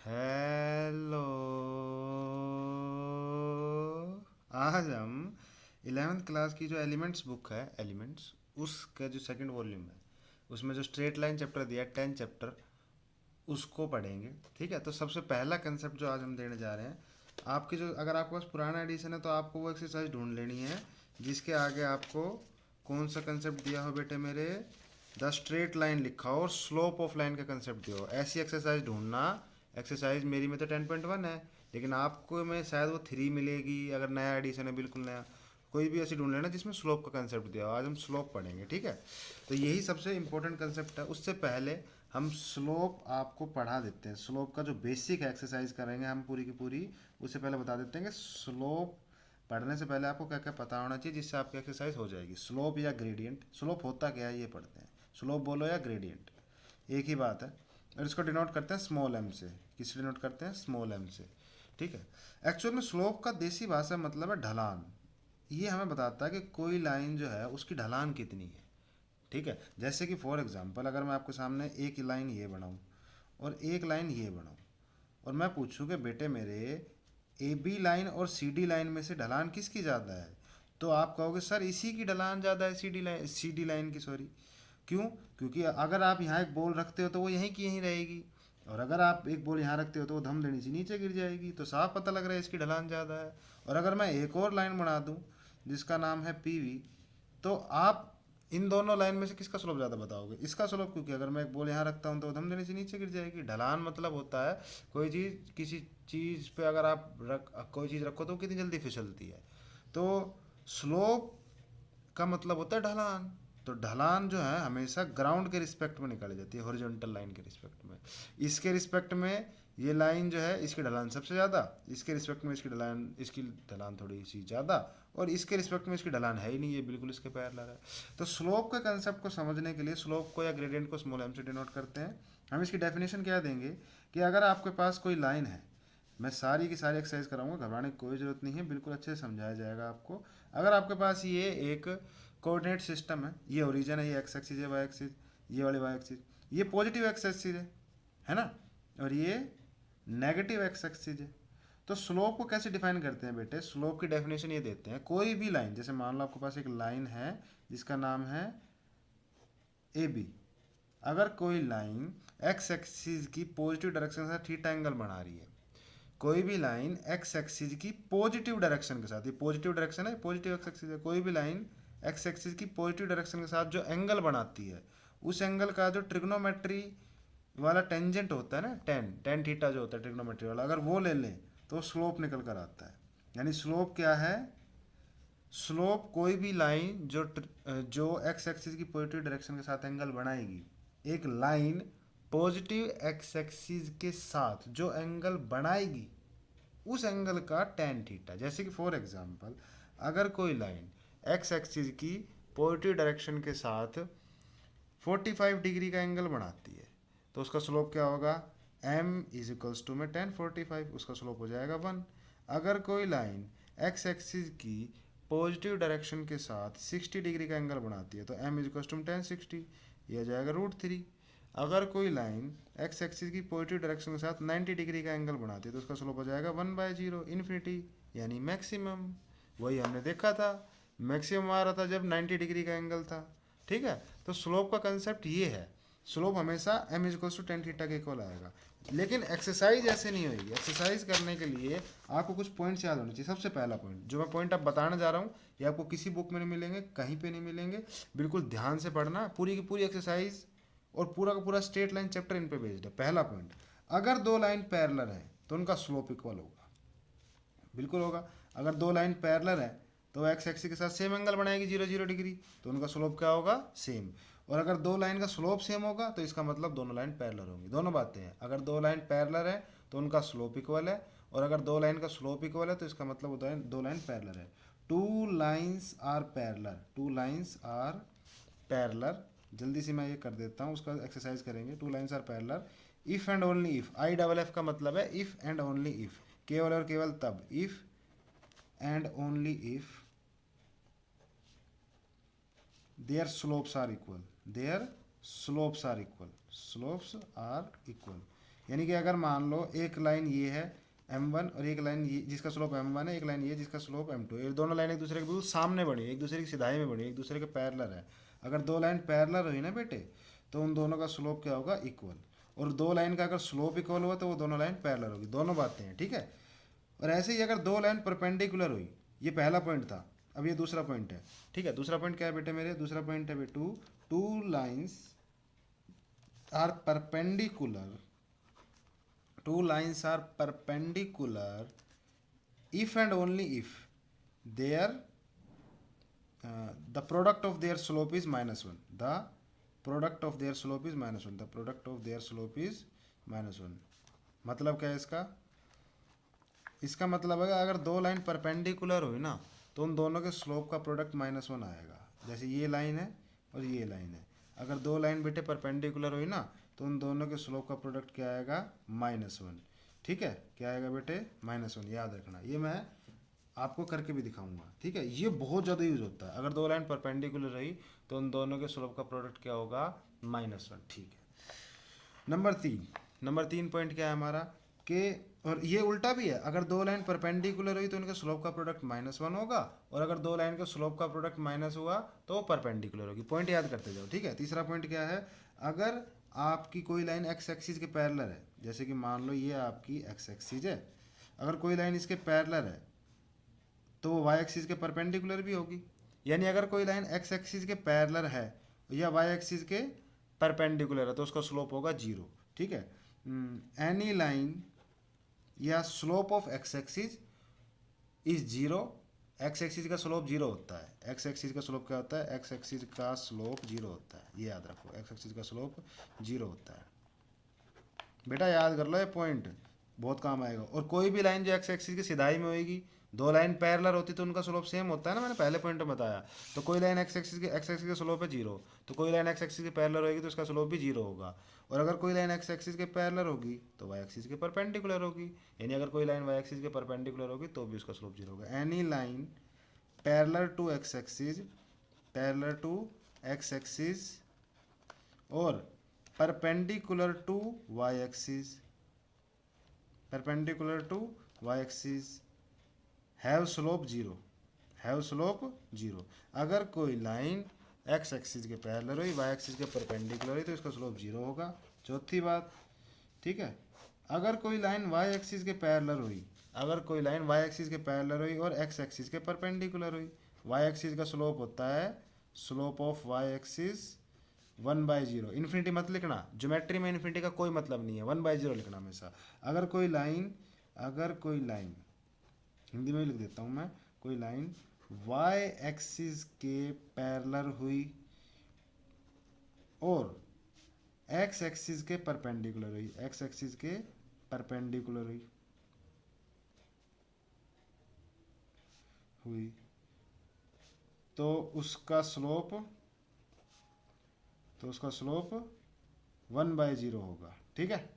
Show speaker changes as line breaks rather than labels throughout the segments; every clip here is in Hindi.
हेलो। आज हम 11th क्लास की जो एलिमेंट्स बुक है, एलिमेंट्स, उसका जो सेकंड वॉल्यूम है, उसमें जो स्ट्रेट लाइन चैप्टर दिया है 10 चैप्टर, उसको पढ़ेंगे। ठीक है, तो सबसे पहला कंसेप्ट जो आज हम देने जा रहे हैं, आपके जो, अगर आपके पास पुराना एडिशन है तो आपको वो एक्सरसाइज ढूंढ लेनी है जिसके आगे आपको कौन सा कंसेप्ट दिया हो बेटे मेरे, द स्ट्रेट लाइन लिखा हो और स्लोप ऑफ लाइन का कंसेप्ट दिया हो। ऐसी एक्सरसाइज ढूंढना। एक्सरसाइज मेरी में तो 10.1 है, लेकिन आपको में शायद वो 3 मिलेगी अगर नया एडिशन है, बिल्कुल नया। कोई भी ऐसी ढूंढ लेना जिसमें स्लोप का कंसेप्ट दिया हो। आज हम स्लोप पढ़ेंगे, ठीक है। तो यही सबसे इंपॉर्टेंट कंसेप्ट है। उससे पहले हम स्लोप आपको पढ़ा देते हैं। स्लोप का जो बेसिक एक्सरसाइज करेंगे हम पूरी की पूरी, उससे पहले बता देते हैं कि स्लोप पढ़ने से पहले आपको क्या क्या पता होना चाहिए जिससे आपकी एक्सरसाइज हो जाएगी। स्लोप या ग्रेडियंट, स्लोप होता क्या है ये पढ़ते हैं। स्लोप बोलो या ग्रेडियंट, एक ही बात है। और इसको डिनोट करते हैं स्मॉल एम से। किससे डिनोट करते हैं? स्मॉल एम से, ठीक है। एक्चुअल में स्लोप का देसी भाषा मतलब है ढलान। ये हमें बताता है कि कोई लाइन जो है उसकी ढलान कितनी है, ठीक है। जैसे कि फॉर एग्जांपल अगर मैं आपके सामने एक लाइन ये बनाऊं और एक लाइन ये बनाऊं और मैं पूछूं कि बेटे मेरे ए बी लाइन और सी डी लाइन में से ढलान किसकी ज़्यादा है, तो आप कहोगे सर इसी की ढलान ज़्यादा है, सी डी लाइन की, सॉरी। क्यों? क्योंकि अगर आप यहाँ एक बॉल रखते हो तो वो यहीं की यहीं रहेगी, और अगर आप एक बॉल यहाँ रखते हो तो वो धम देनी से नीचे गिर जाएगी। तो साफ पता लग रहा है इसकी ढलान ज़्यादा है। और अगर मैं एक और लाइन बना दूँ जिसका नाम है पी वी, तो आप इन दोनों लाइन में से किसका स्लोप ज़्यादा बताओगे? इसका स्लोप, क्योंकि अगर मैं एक बॉल यहाँ रखता हूँ तो धम देने से नीचे गिर जाएगी। ढलान मतलब होता है कोई चीज़, किसी चीज़ पे अगर आप कोई चीज़ रखो तो कितनी जल्दी फिसलती है। तो स्लोप का मतलब होता है ढलान। तो ढलान जो है हमेशा ग्राउंड के रिस्पेक्ट में निकाली जाती है, हॉरिजॉन्टल लाइन के रिस्पेक्ट में। इसके रिस्पेक्ट में ये लाइन जो है इसकी ढलान सबसे ज़्यादा, इसके रिस्पेक्ट में इसकी ढलान थोड़ी सी ज़्यादा, और इसके रिस्पेक्ट में इसकी ढलान है ही नहीं, ये बिल्कुल इसके पैरेलल है। तो स्लोप के कंसेप्ट को समझने के लिए स्लोप को या ग्रेडियंट को स्मॉल एम से डिनोट करते हैं। हम इसकी डेफिनेशन क्या देंगे कि अगर आपके पास कोई लाइन है, मैं सारी की सारी एक्सरसाइज कराऊंगा, घबराने की कोई ज़रूरत नहीं है, बिल्कुल अच्छे से समझाया जाएगा आपको। अगर आपके पास ये एक कोऑर्डिनेट सिस्टम है, ये ओरिजिन है, ये एक्स एक्सिस है, वाई एक्सिस, ये वाली वाई एक्सिस, ये पॉजिटिव एक्स एक्सिस है ना, और ये नेगेटिव एक्स एक्सिस है। तो स्लोप को कैसे डिफाइन करते हैं बेटे? स्लोप की डेफिनेशन ये देते हैं, कोई भी लाइन, जैसे मान लो आपके पास एक लाइन है जिसका नाम है ए बी। अगर कोई लाइन एक्स एक्सिस की पॉजिटिव डायरेक्शन के साथ थीटा एंगल बना रही है, कोई भी लाइन एक्स एक्सिस की पॉजिटिव डायरेक्शन के साथ, ये पॉजिटिव डायरेक्शन है, पॉजिटिव एक्स एक्सिस है, कोई भी लाइन एक्स एक्सिस की पॉजिटिव डायरेक्शन के साथ जो एंगल बनाती है, उस एंगल का जो ट्रिग्नोमेट्री वाला टेंजेंट होता है ना, टेन टेन थीटा जो होता है ट्रिग्नोमेट्री वाला, अगर वो ले लें तो स्लोप निकल कर आता है। यानी स्लोप क्या है? स्लोप कोई भी लाइन जो एक्स एक्सिस की पॉजिटिव डायरेक्शन के साथ एंगल बनाएगी। एक लाइन पॉजिटिव एक्स एक्सिस के साथ जो एंगल बनाएगी उस एंगल का टेन थीटा। जैसे कि फॉर एग्जांपल अगर कोई लाइन एक्स एक्सिस की पॉजिटिव डायरेक्शन के साथ 45 डिग्री का एंगल बनाती है, तो उसका स्लोप क्या होगा? m इज इक्वल्स टू में टेन 45, उसका स्लोप हो जाएगा 1। अगर कोई लाइन एक्स एक्सिस की पॉजिटिव डायरेक्शन के साथ 60 डिग्री का एंगल बनाती है तो m इज इक्वल्स टू 1060, यह आ जाएगा √3। अगर कोई लाइन एक्स एक्सिस की पॉजिटिव डायरेक्शन के साथ 90 डिग्री का एंगल बनाती है तो उसका स्लोप हो जाएगा 1/0, इन्फिनिटी, यानी मैक्सिमम। वही हमने देखा था, मैक्सिमम आ रहा था जब 90 डिग्री का एंगल था, ठीक है। तो स्लोप का कंसेप्ट ये है, स्लोप हमेशा m is to tan theta के इक्वल आएगा। लेकिन एक्सरसाइज ऐसे नहीं होगी। एक्सरसाइज करने के लिए आपको कुछ पॉइंट्स याद होने चाहिए। सबसे पहला पॉइंट, जो मैं पॉइंट अब बताने जा रहा हूँ, ये आपको किसी बुक में नहीं मिलेंगे, कहीं पे नहीं मिलेंगे। बिल्कुल ध्यान से पढ़ना, पूरी की पूरी एक्सरसाइज और पूरा का पूरा स्ट्रेट लाइन चैप्टर इन पे बेस्ड है। पहला पॉइंट, अगर दो लाइन पैरेलल है तो उनका स्लोप इक्वल होगा, बिल्कुल होगा। अगर दो लाइन पैरेलल है तो एक्स एक्सिस के साथ सेम एंगल बनाएगी 0 0 डिग्री, तो उनका स्लोप क्या होगा? सेम। और अगर दो लाइन का स्लोप सेम होगा तो इसका मतलब दोनों लाइन पैरेलल होंगी। दोनों बातें हैं, अगर दो लाइन पैरेलल है तो उनका स्लोप इक्वल है, और अगर दो लाइन का स्लोप इक्वल है तो इसका मतलब दो लाइन पैरेलल है। Two lines are parallel, two lines are parallel. जल्दी से मैं ये कर देता हूँ, उसका एक्सरसाइज करेंगे। Two lines are parallel if and only if, I double F का मतलब है इफ़ एंड ओनली इफ़, केवल और केवल तब, if and only if their slopes are equal, their slopes are equal, slopes are equal, यानी कि अगर मान लो एक लाइन ये है m1 और एक लाइन ये जिसका स्लोप m1 है, एक लाइन ये जिसका स्लोप m2 है, ये दोनों लाइन एक दूसरे के बिल्कुल सामने बनी, एक दूसरे की सिधाई में बनी, एक दूसरे के पैरेलल है। अगर दो लाइन पैरेलल हुई ना बेटे, तो उन दोनों का स्लोप क्या होगा, इक्वल। और दो लाइन का अगर स्लोप इक्वल हुआ तो वो दोनों लाइन पैरेलल होगी। दोनों बातें हैं, ठीक है। और ऐसे ही अगर दो लाइन परपेंडिकुलर हुई, ये पहला पॉइंट था, अब ये दूसरा पॉइंट है, ठीक है। दूसरा पॉइंट क्या है बेटे मेरे, दूसरा पॉइंट है बेटू, two lines are perpendicular, two lines are perpendicular if and only if their the product of their slope is -1, the product of their slope is -1, the product of their slope is -1। मतलब क्या है इसका, इसका मतलब है अगर दो लाइन परपेंडिकुलर हुई ना, तो उन दोनों के स्लोप का प्रोडक्ट -1 आएगा। जैसे ये लाइन है और ये लाइन है, अगर दो लाइन बेटे परपेंडिकुलर हुई ना, तो उन दोनों के स्लोप का प्रोडक्ट क्या आएगा, -1। ठीक है, क्या आएगा बेटे, -1। याद रखना, ये मैं आपको करके भी दिखाऊंगा, ठीक है। ये बहुत ज़्यादा यूज होता है, अगर दो लाइन परपेंडिकुलर रही तो उन दोनों के स्लोप का प्रोडक्ट क्या होगा, -1। ठीक है। नंबर तीन पॉइंट क्या है हमारा, कि और ये उल्टा भी है, अगर दो लाइन परपेंडिकुलर हुई तो उनके स्लोप का प्रोडक्ट -1 होगा, और अगर दो लाइन के स्लोप का प्रोडक्ट माइनस हुआ तो परपेंडिकुलर होगी। पॉइंट याद करते जाओ, ठीक है। तीसरा पॉइंट क्या है, अगर आपकी कोई लाइन एक्स एक्सिस के पैरेलल है, जैसे कि मान लो ये आपकी एक्स एक्सिस है, अगर कोई लाइन इसके पैरेलल है तो वो वाई एक्सिस के परपेंडिकुलर भी होगी। यानी अगर कोई लाइन एक्स एक्सिस के पैरेलल है या वाई एक्सिस के परपेंडिकुलर है तो उसका स्लोप होगा 0, ठीक है। एनी लाइन या slope of x axis is 0, x axis का स्लोप 0 होता है। एक्स एक्सिस का स्लोप क्या होता है, एक्स एक्सिस का स्लोप 0 होता है, ये याद रखो, एक्स एक्सिस का स्लोप 0 होता है। बेटा याद कर लो, ये पॉइंट बहुत काम आएगा। और कोई भी लाइन जो एक्स एक्सिस की सिधाई में होगी, दो लाइन पैरेलल होती तो उनका स्लोप सेम होता है ना, मैंने पहले पॉइंट में बताया। तो कोई लाइन एक्स एक्सिस का स्लोप है 0, तो कोई लाइन एक्स एक्सिस के पैरेलल होगी तो उसका स्लोप भी 0 होगा। और अगर कोई लाइन एक्स एक्सिस के पैरेलल होगी तो वाई एक्सिस के परपेंडिकुलर होगी, यानी अगर कोई लाइन वाई एक्सिस के परपेंडिकुलर होगी तो भी उसका स्लोप 0 होगा। Any line parallel to x axis, parallel to x axis और perpendicular to y axis, perpendicular to y axis have slope 0, have slope 0। अगर कोई लाइन x एक्सिस के पैरेलल हुई, y एक्सिस के परपेंडिकुलर हुई तो इसका स्लोप 0 होगा। चौथी बात, ठीक है, अगर कोई लाइन y एक्सिस के पैरेलल हुई, अगर कोई लाइन y एक्सिस के पैरेलल हुई और x एक्सिस के परपेंडिकुलर हुई, y एक्सिस का स्लोप होता है slope of y axis 1/0। Infinity मत लिखना, ज्योमेट्री में इन्फिनिटी का कोई मतलब नहीं है, 1/0 लिखना हमेशा। अगर कोई लाइन हिंदी में ही लिख देता हूँ मैं, कोई लाइन y एक्सिस के पैरेलल हुई और x एक्सिस के परपेंडिकुलर हुई, x एक्सिस के परपेंडिकुलर हुई तो उसका स्लोप 1/0 होगा, ठीक है।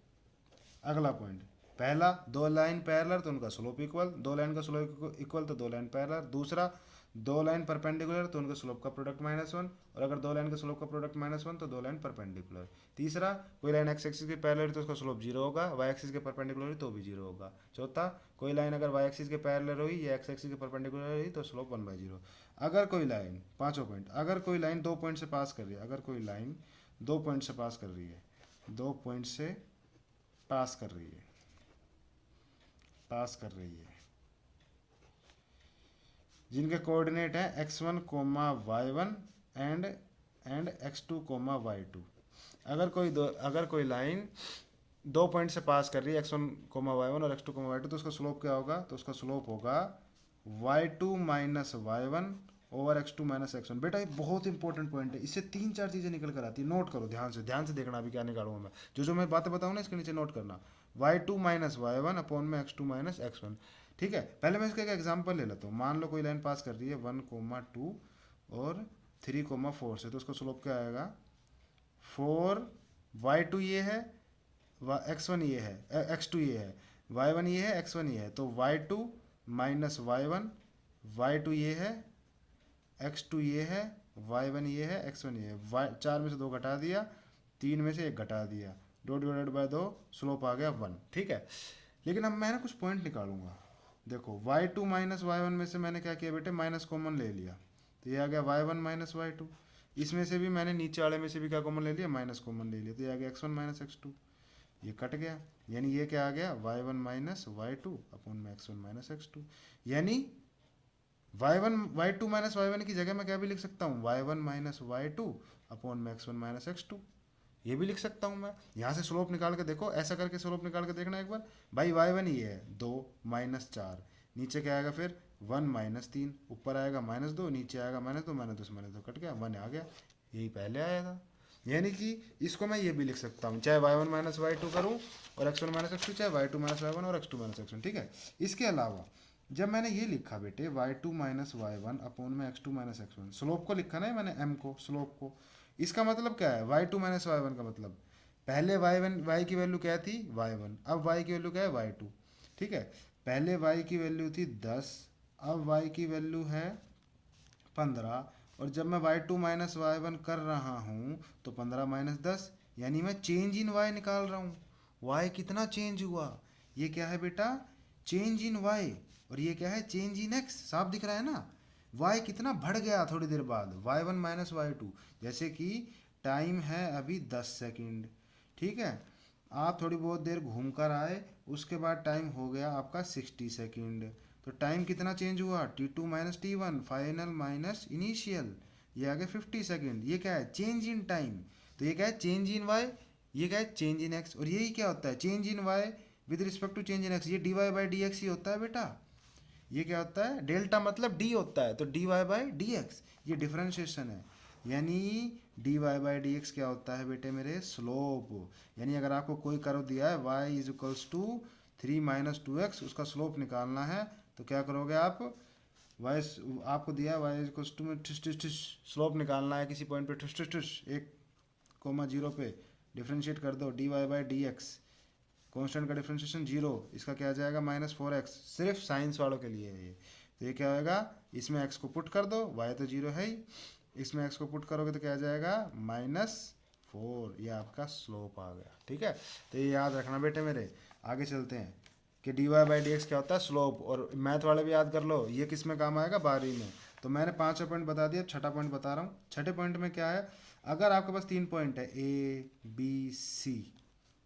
अगला पॉइंट, पहला दो लाइन पैरेलल तो उनका स्लोप इक्वल, दो लाइन का स्लोप इक्वल तो दो लाइन पैरेलल। दूसरा, दो लाइन परपेंडिकुलर तो उनका स्लोप का प्रोडक्ट -1, और अगर दो लाइन का स्लोप का प्रोडक्ट -1 तो दो लाइन परपेंडिकुलर। तीसरा, कोई लाइन एक्स एक्सिस के पैरेलल तो उसका स्लोप 0 होगा, वाई एक्सिस के परपेंडिकुलर तो भी 0 होगा। चौथा, कोई लाइन अगर वाई एक्सिस के पैरेलल हुई या एक्स एक्सिस के परपेंडिकुलर हुई तो स्लोप 1/0। अगर कोई लाइन, पांचों पॉइंट, अगर कोई लाइन दो पॉइंट से पास कर रही है, अगर कोई लाइन दो पॉइंट से पास कर रही है, दो पॉइंट से पास कर रही है, जिनके कोऑर्डिनेट है x1, y1 and x2, y2। अगर कोई लाइन दो पॉइंट से पास कर रही है x1, y1 और x2, y2, तो उसका स्लोप क्या होगा, तो उसका स्लोप होगा y2 minus y1 over x2 minus x1। बेटा ये बहुत इंपॉर्टेंट पॉइंट है, इससे 3-4 चीज़ें निकल कर आती है। नोट करो, ध्यान से देखना अभी क्या निकालूंगा मैं, जो मैं बातें बताऊँ ना इसके नीचे नोट करना। y2 माइनस y1 अपॉन में x2 माइनस x1, ठीक है। पहले मैं इसका एक एग्जांपल ले लेता हूँ। मान लो कोई लाइन पास कर रही है 1, 2 और 3, 4 से, तो उसका स्लोप क्या आएगा 4। y2 ये है, x1 ये है, x2 ये है, y1 ये है, x1 ये है, तो y2 माइनस y1, y2 ये है, x2 ये है, y1 ये है, x1 ये है। 4 में से 2 घटा दिया, 3 में से 1 घटा दिया, दो डिवाइडेड बाय दो, स्लोप आ गया 1। ठीक है, लेकिन अब मैं ना कुछ पॉइंट निकालूंगा। देखो y2 माइनस y1 में से मैंने क्या किया बेटे, माइनस कॉमन ले लिया, तो ये आ गया y1 माइनस y2। इसमें से भी मैंने नीचे वाले में से भी क्या कॉमन ले लिया, माइनस कॉमन ले लिया, तो ये आ गया x1 माइनस x2, ये कट गया। यानी ये क्या आ गया, y1 माइनस y2 अपॉन में x1 माइनस x2। यानी y2 माइनस y1 की जगह मैं क्या भी लिख सकता हूँ, y1 माइनस y2 अपॉन में x1 माइनस x2, ये भी लिख सकता हूँ मैं। यहाँ से स्लोप निकाल के देखो, ऐसा करके स्लोप निकाल के देखना एक बार। भाई y1 ये है 2 माइनस 4, नीचे क्या आएगा फिर 1 माइनस 3, ऊपर आएगा माइनस 2, नीचे आएगा माइनस 2, माइनस 2 से माइनस 2 कट गया, 1 आ गया, यही पहले आया था। यानी कि इसको मैं ये भी लिख सकता हूँ, चाहे y1 माइनस y2 करूँ और x1 माइनस x2, चाहे y2 माइनस y1 और x2 माइनस x1। ठीक है, इसके अलावा जब मैंने ये लिखा बेटे y2 माइनस y1 अपॉन में x2 माइनस x1, स्लोप को लिखा ना मैंने, m को, स्लोप को, इसका मतलब क्या है, y2 माइनस y1 का मतलब पहले y की वैल्यू क्या थी y1, अब y की वैल्यू क्या है y2। ठीक है, पहले y की वैल्यू थी 10, अब y की वैल्यू है 15, और जब मैं y2 माइनस y1 कर रहा हूँ तो 15 माइनस 10, यानी मैं चेंज इन y निकाल रहा हूँ। y कितना चेंज हुआ, ये क्या है बेटा, चेंज इन y, और ये क्या है, चेंज इन x। साफ दिख रहा है ना, y कितना बढ़ गया थोड़ी देर बाद, y1 माइनस y2। जैसे कि टाइम है अभी 10 सेकेंड, ठीक है, आप थोड़ी बहुत देर घूम कर आए, उसके बाद टाइम हो गया आपका 60 सेकेंड, तो टाइम कितना चेंज हुआ, T2 minus T1, final minus initial, ये आ गया 50 सेकेंड। ये क्या है, चेंज इन टाइम। तो ये क्या है, चेंज इन वाई, ये क्या है, चेंज इन एक्स। और यही क्या होता है, change in y with respect to change in x, ये d y by d x ही होता है बेटा। ये क्या होता है, डेल्टा मतलब डी होता है, तो d y by d x, ये डिफ्रेंशिएशन है। यानी d y by d x क्या होता है बेटे मेरे, स्लोप। यानी अगर आपको कोई कर्व दिया है y is equals to 3 minus 2x, उसका स्लोप निकालना है, तो क्या करोगे आप, y आपको दिया है y इक्वल्स टू में ठिस ठिस ठिस स्लोप निकालना है किसी पॉइंट पे, ठिस ठिस ठिस 1,0 पे डिफ्रेंशिएट कर दो, d y by d x, constant का डिफ्रेंशिएशन 0, इसका क्या आ जाएगा -4x, सिर्फ साइंस वालों के लिए है ये। तो ये क्या होगा, इसमें x को पुट कर दो, y तो 0 है ही, इसमें x को पुट करोगे तो क्या आ जाएगा -4, ये आपका स्लोप आ गया। ठीक है, तो ये याद रखना बेटे मेरे। आगे चलते हैं कि d y by d x क्या होता है, स्लोप। और मैथ वाले भी याद कर लो, ये किस में काम आएगा, 12वीं में। तो मैंने 5 पॉइंट बता दिया, छठा पॉइंट बता रहा हूँ। छठे पॉइंट में क्या है, अगर आपके पास 3 पॉइंट है ए बी सी,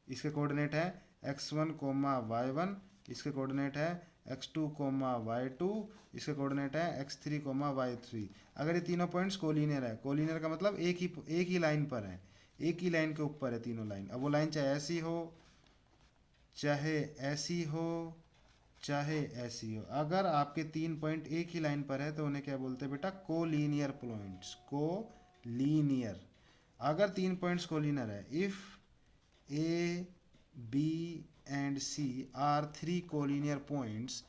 इसके कोऑर्डिनेट है x1 कोमा y1, इसके कोऑर्डिनेट है x2 कोमा y2, इसके कोऑर्डिनेट है x3 कोमा y3। अगर ये तीनों पॉइंट्स कोलिनियर है, कोलिनियर का मतलब एक ही लाइन पर है, एक ही लाइन के ऊपर है तीनों लाइन। अब वो लाइन चाहे ऐसी हो, चाहे ऐसी हो, चाहे ऐसी हो, अगर आपके 3 पॉइंट एक ही लाइन पर है तो उन्हें क्या बोलते हैं बेटा, कोलिनियर पॉइंट्स, कोलिनियर। अगर 3 पॉइंट्स कोलिनियर है, if A B and C are 3 collinear points,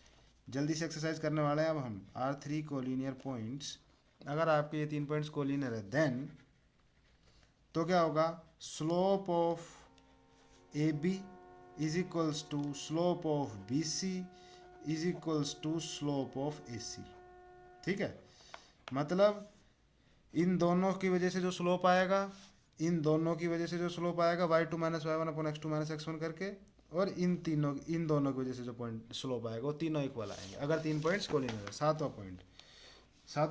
जल्दी से एक्सरसाइज करने वाले हैं अब हम, आर 3 कोलिनियर पॉइंट्स, अगर आपके ये 3 पॉइंट्स कोलिनियर है देन तो क्या होगा, slope of A B is equals to slope of B C is equals to slope of A C. ठीक है, मतलब इन दोनों की वजह से जो स्लोप आएगा, इन दोनों की वजह से जो स्लोप आएगा y2 minus y one upon x2 minus x1 करके, और इन दोनों की वजह से जो पॉइंट स्लोप आएगा वो तीनों इक्वल आएंगे, अगर 3 पॉइंट्स कोलिनियर है। सातवां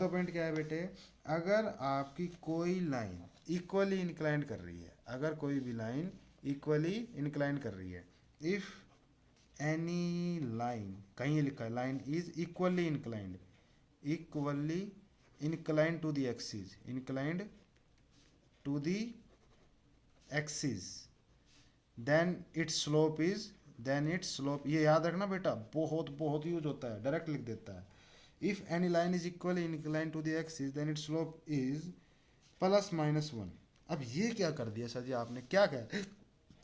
पॉइंट क्या है बेटे, अगर आपकी कोई लाइन इक्वली इंक्लाइन कर रही है, अगर कोई भी लाइन इक्वली इंक्लाइन कर रही है, इफ एनी लाइन, कहीं लिखा है line is equally inclined, equally inclined to the axis, inclined to the axis, then its slope is, then its slope, ये याद रखना बेटा, बहुत बहुत यूज होता है, डायरेक्ट लिख देता है। if any line is equally inclined to the axis then its slope is +-1। अब ये क्या कर दिया सर जी आपने, क्या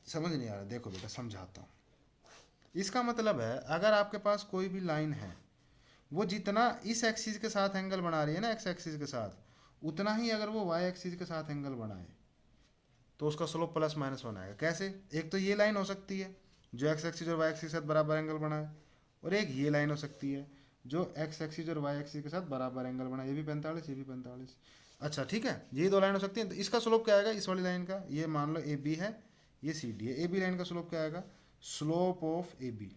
समझ नहीं आ रहा, देखो बेटा समझाता हूँ। इसका मतलब है अगर आपके पास कोई भी लाइन है, वो जितना इस एक्सिस के साथ एंगल बना रही है ना, एक्स एक्सिस के साथ, उतना ही अगर वो वाई एक्सिस के साथ एंगल बनाए तो उसका स्लोप +-1 आएगा। कैसे, एक तो ये लाइन हो सकती है जो एक्स एक्सिस और वाई एक्सिस के साथ बराबर एंगल बनाए, और एक ये लाइन हो सकती है जो एक्स एक्सिस और वाई एक्सिस के साथ बराबर एंगल बनाए, ये भी 45, ये भी 45। अच्छा ठीक है, ये 2 लाइन हो सकती है। तो इसका स्लोप क्या आएगा, इस वाली लाइन का, ये मान लो ए बी है, ये सी डी है। ए बी लाइन का स्लोप क्या आएगा, स्लोप ऑफ ए बी,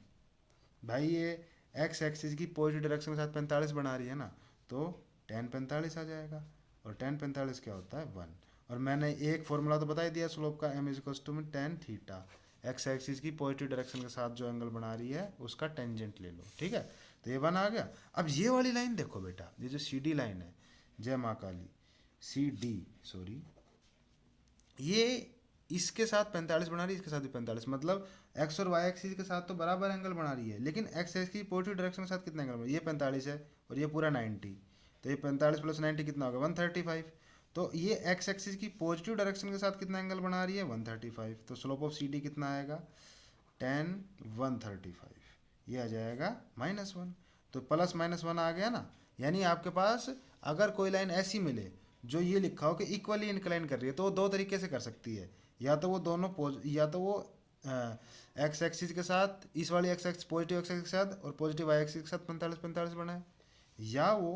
भाई ये एक्स एक्सिस की पॉजिटिव डायरेक्शन के साथ 45 बना रही है ना, तो टेन 45 आ जाएगा, और टेन 45 क्या होता है 1। और मैंने एक फॉर्मूला तो बता ही दिया स्लोप का, एम इज इक्वल टू में टेन थीटा, एक्स एक्सिस की पॉजिटिव डायरेक्शन के साथ जो एंगल बना रही है उसका टेंजेंट ले लो, ठीक है। तो ये 1 आ गया। अब ये वाली लाइन देखो बेटा, ये जो सी डी लाइन है, जय माँ काली, सी डी सॉरी, ये इसके साथ 45 बना रही है, इसके साथ भी 45, मतलब एक्स और वाई एक्सिस के साथ तो बराबर एंगल बना रही है, लेकिन एक्स एक्सिस की पॉजिटिव डायरेक्शन के साथ कितना एंगल बना रही है, ये 45 है और ये पूरा 90, तो ये 45 प्लस 90 कितना होगा 135। तो ये एक्स एक्सिस की पॉजिटिव डायरेक्शन के साथ कितना एंगल बना रही है 135, तो स्लोप ऑफ सी डी कितना आएगा टेन 135, ये आ जाएगा -1। तो प्लस -1 आ गया ना, यानी आपके पास अगर कोई लाइन ऐसी मिले जो ये लिखा हो कि इक्वली इंक्लाइन कर रही है, तो वो दो तरीके से कर सकती है, या तो वो दोनों या तो वो एक्स एक्सिस के साथ, इस वाली x x positive x axis के साथ और पॉजिटिव वाई एक्सिस के साथ 45 45 बनाए, या वो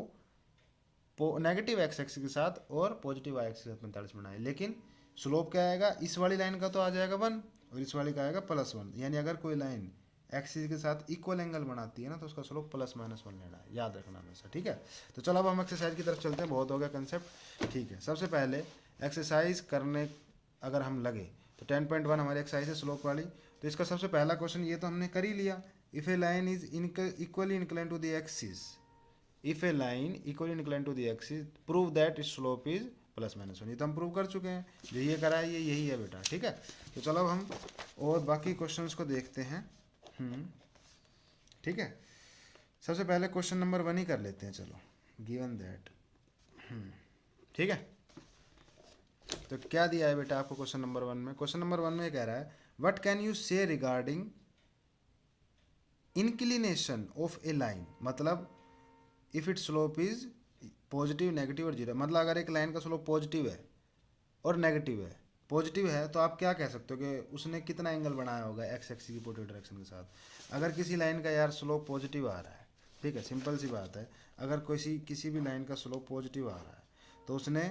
नेगेटिव एक्स एक्सिस के साथ और पॉजिटिव वाई एक्सिस के साथ 45 बनाए। लेकिन स्लोप क्या आएगा, इस वाली लाइन का तो आ जाएगा 1 और इस वाली का आएगा +1, यानी अगर कोई लाइन एक्सिस के साथ इक्वल एंगल बनाती है ना, तो उसका स्लोप +-1 लेना है, याद रखना हमेशा, ठीक है। तो चलो अब हम एक्सरसाइज की तरफ चलते हैं, बहुत हो गया कंसेप्ट, ठीक है। सबसे पहले एक्सरसाइज करने अगर हम लगे तो 10.1 हमारी एक्सरसाइज है स्लोप वाली। तो इसका सबसे पहला क्वेश्चन ये तो हमने कर ही लिया, if a line is equally incline to the axis, if a line equally incline to the axis prove that its slope is +-1, ये तो हम प्रूव कर चुके हैं, जो ये करा है ये यही है बेटा, ठीक है। तो चलो अब हम और बाकी क्वेश्चंस को देखते हैं, ठीक है। सबसे पहले क्वेश्चन नंबर 1 ही कर लेते हैं, चलो, गिवन दैट, ठीक है। तो क्या दिया है बेटा आपको क्वेश्चन नंबर 1 में, क्वेश्चन नंबर 1 में कह रहा है what can you say regarding inclination of a line, मतलब if it slope is positive negative और जीरो, मतलब अगर एक लाइन का स्लोप पॉजिटिव है और नेगेटिव है, पॉजिटिव है तो आप क्या कह सकते हो कि उसने कितना एंगल बनाया होगा एक्स एक्सिस की पॉजिटिव डायरेक्शन के साथ। अगर किसी लाइन का यार स्लोप पॉजिटिव आ रहा है, ठीक है, सिंपल सी बात है, अगर किसी भी लाइन का स्लोप पॉजिटिव आ रहा है तो उसने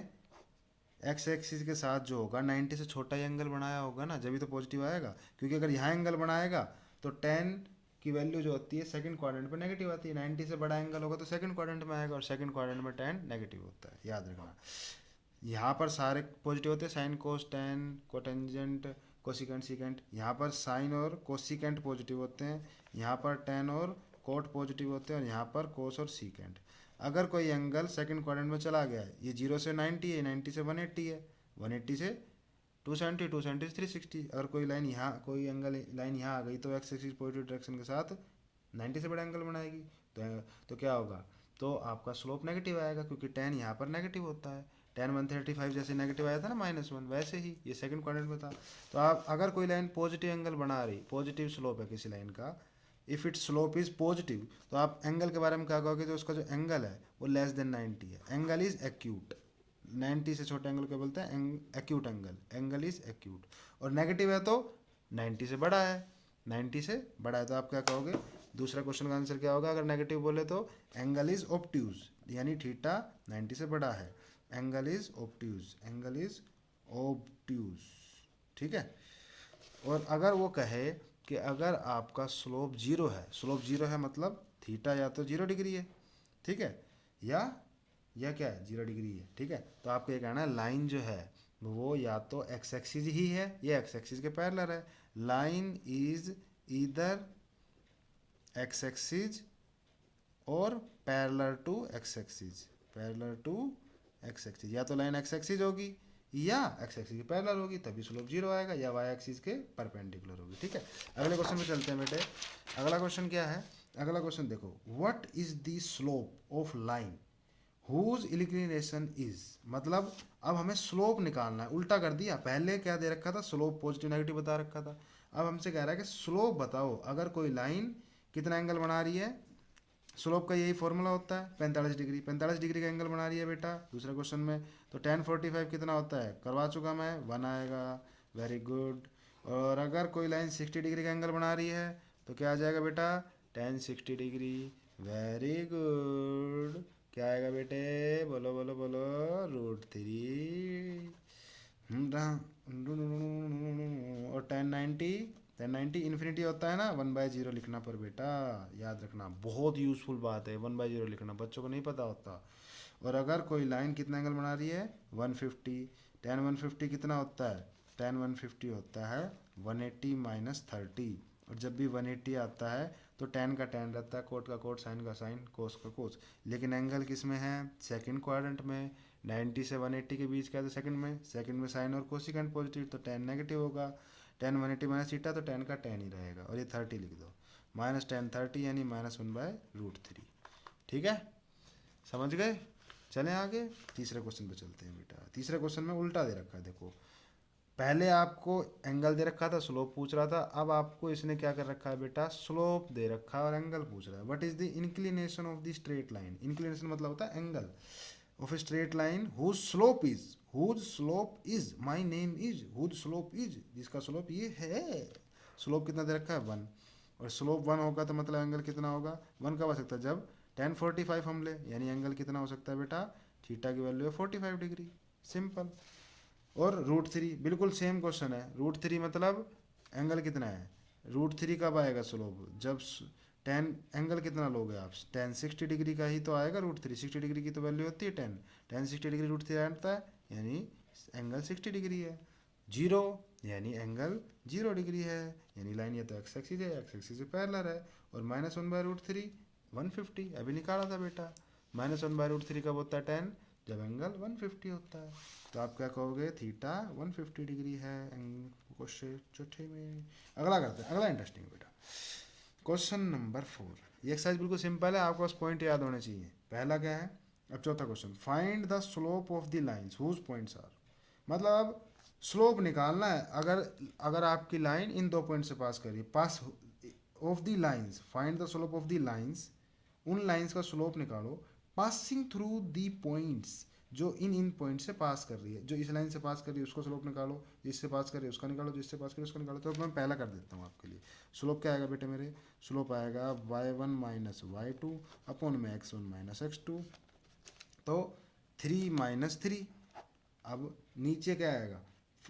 एक्स एक्सिस के साथ जो होगा 90 से छोटा ही एंगल बनाया होगा ना, जब भी तो पॉजिटिव आएगा, क्योंकि अगर यहाँ एंगल बनाएगा तो 10 की वैल्यू जो होती है सेकंड क्वाड्रेंट पे नेगेटिव आती है, 90 से बड़ा एंगल होगा तो सेकंड क्वाड्रेंट में आएगा, और सेकंड क्वाड्रेंट में 10 नेगेटिव होता है, याद रखना। यहाँ पर सारे पॉजिटिव होते हैं, sine cos ten cotangent cosecant secant, यहाँ पर साइन और कोसिकेंट पॉजिटिव होते हैं, यहाँ पर टेन और कोट पॉजिटिव होते हैं, और यहाँ पर कोस और सीकेंट। अगर कोई एंगल सेकंड क्वाड्रेंट में चला गया है, ये 0 से 90 है, 90 से 180 है, 180 से 270, 270 से 360, अगर कोई लाइन यहाँ कोई एंगल लाइन यहाँ आ गई तो एक्स एक्सिस पॉजिटिव डायरेक्शन के साथ 90 से बड़ा एंगल बनाएगी, तो क्या होगा, तो आपका स्लोप नेगेटिव आएगा, क्योंकि 10 यहाँ पर नेगेटिव होता है, 10 135 जैसे नेगेटिव आया था ना -1, वैसे ही ये सेकंड क्वाड्रेंट में था। तो आप अगर कोई लाइन पॉजिटिव एंगल बना रही, पॉजिटिव स्लोप है किसी लाइन का, if it slope is positive, तो आप एंगल के बारे में क्या कहोगे, तो उसका जो एंगल है वो <90 है, एंगल इज एक्यूट, 90 से छोटे एंगल को बोलते हैं acute angle, angle is acute, और नेगेटिव है तो 90 से बड़ा है, 90 से बड़ा है, तो आप क्या कहोगे, दूसरा क्वेश्चन का आंसर क्या होगा, अगर नेगेटिव बोले तो एंगल इज ऑब्ट्यूज, यानी थीटा 90 से बड़ा है, angle is obtuse, angle is obtuse, ठीक है। और अगर वो कहे कि अगर आपका स्लोप 0 है, स्लोप 0 है मतलब थीटा या तो 0 डिग्री है, ठीक है, या क्या है 0 डिग्री है, ठीक है। तो आपको ये कहना है लाइन जो है वो या तो एक्स एक्सिस ही है या एक्स एक्सिस के पैरेलल है, line is either x axis और parallel to x axis, parallel to x axis, या तो लाइन एक्स एक्सिस होगी या एक्स एक्सिस के पैरेलल होगी, तभी स्लोप 0 आएगा, या वाई एक्सिस के परपेंडिकुलर होगी, ठीक है। अगले क्वेश्चन में चलते हैं बेटे। अगला क्वेश्चन क्या है, अगला क्वेश्चन देखो, what is the slope of line whose inclination is, मतलब अब हमें स्लोप निकालना है, उल्टा कर दिया, पहले क्या दे रखा था, स्लोप पॉजिटिव नेगेटिव बता रखा था, अब हमसे कह रहा है कि स्लोप बताओ, अगर कोई लाइन कितना एंगल बना रही है, स्लोप का यही फॉर्मूला होता है 45 डिग्री, 45 डिग्री का एंगल बना रही है बेटा दूसरे क्वेश्चन में, तो 1045 कितना होता है, करवा चुका मैं, 1 आएगा, वेरी गुड। और अगर कोई लाइन 60 डिग्री का एंगल बना रही है तो क्या आ जाएगा बेटा, 1060 डिग्री, वेरी गुड, क्या आएगा बेटे, बोलो बोलो बोलो, √3, और टेन नाइन्टी इन्फिनिटी होता है ना 1/0 लिखना पर बेटा, याद रखना, बहुत यूजफुल बात है 1/0 लिखना, बच्चों को नहीं पता होता। और अगर कोई लाइन कितना एंगल बना रही है 150, टेन 150 कितना होता है, टेन 150 होता है 180 माइनस 30। और जब भी 180 आता है तो टेन का टेन रहता है, कोट का कोट, साइन का साइन, कोस का कोस। लेकिन एंगल किस में है, सेकंड क्वाड्रेंट में। 90 से 180 के बीच का है तो सेकंड में साइन और कोसिकेंट पॉजिटिव, तो टेन नेगेटिव होगा। टेन 180 माइनस थीटा, तो टेन का टेन ही रहेगा। और ये 30 लिख दो, माइनस टेन 30 यानी -1/√3। ठीक है, समझ गए। चलें आगे, तीसरे क्वेश्चन पे चलते हैं बेटा। तीसरे क्वेश्चन में उल्टा दे रखा है, देखो पहले आपको एंगल दे रखा था, स्लोप पूछ रहा था। अब आपको इसने क्या कर रखा है बेटा, स्लोप दे रखा है और एंगल पूछ रहा है। What is the inclination of the straight line, inclination मतलब होता है angle of a straight line whose slope is my name is whose slope is, जिसका स्लोप ये है। स्लोप कितना दे रखा है 1, और स्लोप 1 होगा तो मतलब एंगल कितना होगा, 1 कब आ सकता है, जब टेन 45 हम ले, यानी एंगल कितना हो सकता है बेटा, थीटा की वैल्यू है 45 डिग्री, सिंपल। और √3 बिल्कुल सेम क्वेश्चन है, √3 मतलब एंगल कितना है, √3 कब आएगा स्लोप, जब टेन एंगल कितना लोगे आप, टेन 60 डिग्री का ही तो आएगा √3, 60 डिग्री की तो वैल्यू होती है टेन, टेन 60 डिग्री √3 आता है, यानी एंगल 60 डिग्री है। जीरो यानी एंगल 0 डिग्री है, यानी लाइन या तो एक्स एक्सिस है, एक्स एक्सिस से पैरेलल है। और -1/√3 150 अभी निकाला था बेटा। -1/√3 कब होता है 10, जब एंगल 150 होता है। तो आप क्या कहोगे, थीटा 150 डिग्री है क्वेश्चन चौथे में। अगला करते हैं, अगला इंटरेस्टिंग बेटा, क्वेश्चन नंबर 4। ये एक्सरसाइज बिल्कुल सिंपल है, आपको बस पॉइंट याद होने चाहिए। पहला क्या है, अब चौथा question, find the slope of the lines whose points are, मतलब अब स्लोप निकालना है। अगर अगर आपकी लाइन इन दो पॉइंट से पास कर रही है, pass of the lines, find the slope of the lines, उन लाइंस का स्लोप निकालो पासिंग थ्रू दी पॉइंट्स, जो इन इन पॉइंट से पास कर रही है। जो इस लाइन से पास कर रही है उसको स्लोप निकालो, जिससे पास कर रही है उसका निकालो, जिससे पास कर रही है उसका निकालो। तो मैं पहला कर देता हूँ आपके लिए। स्लोप क्या आएगा बेटे मेरे, स्लोप आएगा y1 माइनस y2 अपॉन में x1 माइनस x2, तो 3 माइनस 3। अब नीचे क्या आएगा,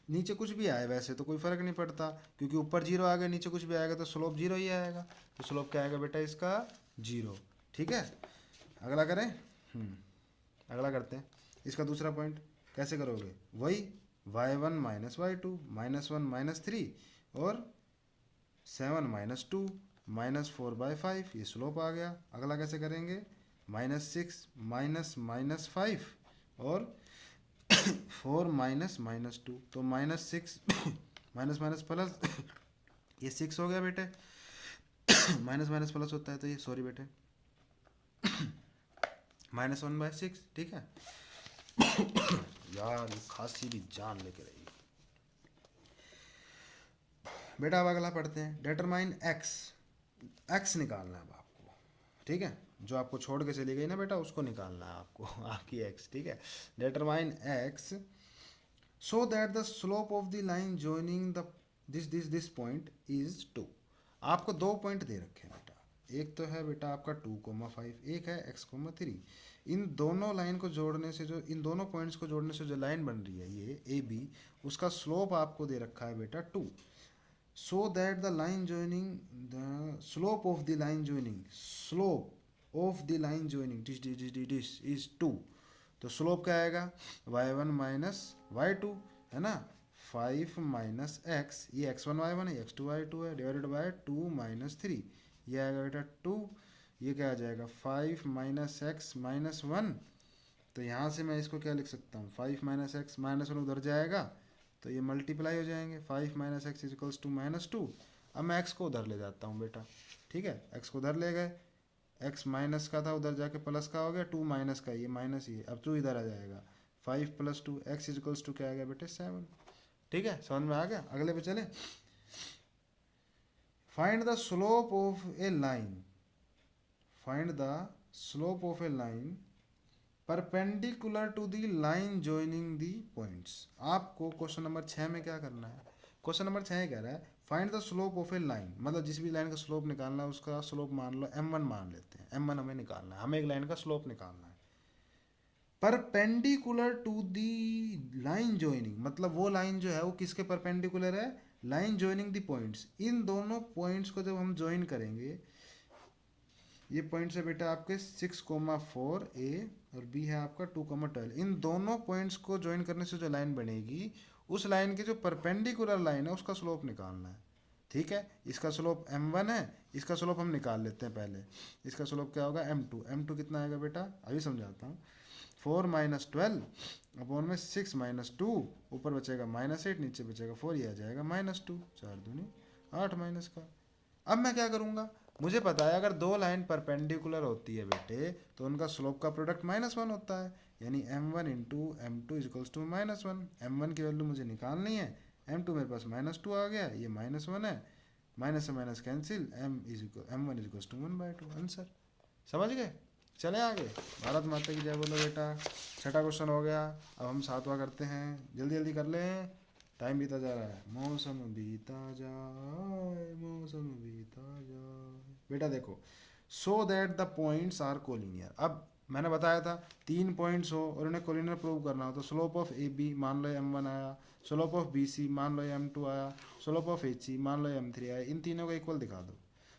नीचे कुछ भी आए वैसे तो कोई फर्क नहीं पड़ता, क्योंकि ऊपर 0 आ गया, नीचे कुछ भी आएगा तो स्लोप 0 ही आएगा। तो स्लोप क्या आएगा बेटा इसका, 0। ठीक है, अगला करें। अगला करते हैं, इसका दूसरा पॉइंट कैसे करोगे, वही y1 माइनस y2 -1 माइनस 3 और 7 माइनस 2 -4/5, ये स्लोप आ गया। अगला कैसे करेंगे, -6 माइनस 5 और 4 -2, तो -6 माइनस माइनस प्लस ये 6 हो गया बेटे, माइनस माइनस प्लस होता है तो ये, सॉरी बेटे, -1/6। ठीक है यार, ये खांसी भी जान लेके रही बेटा। अब अगला पढ़ते हैं, डेटरमाइन एक्स निकालना है अब आपको। ठीक है, जो आपको छोड़ के चली गई ना बेटा, उसको निकालना है आपको आपकी एक्स। ठीक है, determine x so that the slope of the line joining the this point is 2। आपको दो पॉइंट दे रखे हैं बेटा, एक तो है बेटा आपका 2,5, एक है x,3। इन दोनों लाइन को जोड़ने से, जो इन दोनों पॉइंट्स को जोड़ने से जो लाइन बन रही है ये ए बी, उसका स्लोप आपको दे रखा है बेटा 2। सो that the line joining, the slope of the line joining, slope of the line joining this is 2। तो स्लोप क्या आएगा, y1 माइनस y2 है ना, 5 माइनस एक्स, ये x1 y1 है, x2 y2 है, डिवाइडेड बाय 2 माइनस 3, ये आएगा बेटा 2। ये क्या आ जाएगा 5 माइनस एक्स माइनस 1, तो यहाँ से मैं इसको क्या लिख सकता हूँ, 5 माइनस एक्स माइनस 1 उधर जाएगा तो ये मल्टीप्लाई हो जाएंगे, 5 minus x is equals to -2। अब मैं एक्स को उधर ले जाता हूँ बेटा। ठीक है, एक्स को उधर ले गए, एक्स माइनस का था उधर जाके प्लस का हो गया, 2 माइनस का, ये माइनस, ये अब 2 इधर आ जाएगा, 5 + 2 एक्स इज इक्वल्स टू क्या आ गया बेटे 7। ठीक है, समझ में आ गया। अगले पे चले, find the slope of a line, find the slope of a line perpendicular to the line joining the points. आपको क्वेश्चन नंबर 6 में क्या करना है, क्वेश्चन नंबर 6 कह रहा है find the slope of a line, मतलब जिस भी लाइन का स्लोप निकालना है उसका स्लोप मान लो m1 मान लेते हैं, m1 हमें निकालना है, हमें एक लाइन का स्लोप निकालना है। Perpendicular to the line joining, मतलब वो लाइन जो है वो किसके परपेंडिकुलर है, लाइन ज्वाइनिंग दी पॉइंट्स। इन दोनों पॉइंट्स को जब हम ज्वाइन करेंगे, ये पॉइंट्स है बेटा आपके 6,4 ए और बी है आपका 2,12। इन दोनों पॉइंट्स को ज्वाइन करने से जो लाइन बनेगी, उस लाइन की जो परपेंडिकुलर लाइन है उसका स्लोप निकालना है। ठीक है, इसका स्लोप m1 है, इसका स्लोप हम निकाल लेते हैं पहले। इसका स्लोप क्या होगा m2। m2 कितना आएगा बेटा, अभी समझाता हूँ। 4 माइनस 12 अपॉन में 6 माइनस 2, ऊपर बचेगा -8, नीचे बचेगा 4, ये आ जाएगा -2। 4 दूनी 8 माइनस का। अब मैं क्या करूँगा, मुझे पता है अगर दो लाइन परपेंडिकुलर होती है बेटे तो उनका स्लोप का प्रोडक्ट -1 होता है, यानी m1 into M2 equals to -1। m1 की वैल्यू मुझे निकालनी है, m2 मेरे पास -2 आ गया, ये -1 है, माइनस से minus cancel, m1 equals to 1/2 answer. समझ गए, चले आगे। भारत माता की जय बोलो बेटा। छठा क्वेश्चन हो गया, अब हम सातवां करते हैं, जल्दी जल्दी कर लें, टाइम बीता जा रहा है। मौसम बीता जाए, मौसम बीता जाए। बेटा देखो, so that the points are collinear. अब मैंने बताया था 3 पॉइंट्स हो और उन्हें कोलिनियर प्रूव करना हो, तो स्लोप ऑफ ए बी मान लो m1 आया, स्लोप ऑफ बी सी मान लो m2 आया, स्लोप ऑफ एच सी मान लो m3 आया। इन तीनों को इक्वल दिखा दो,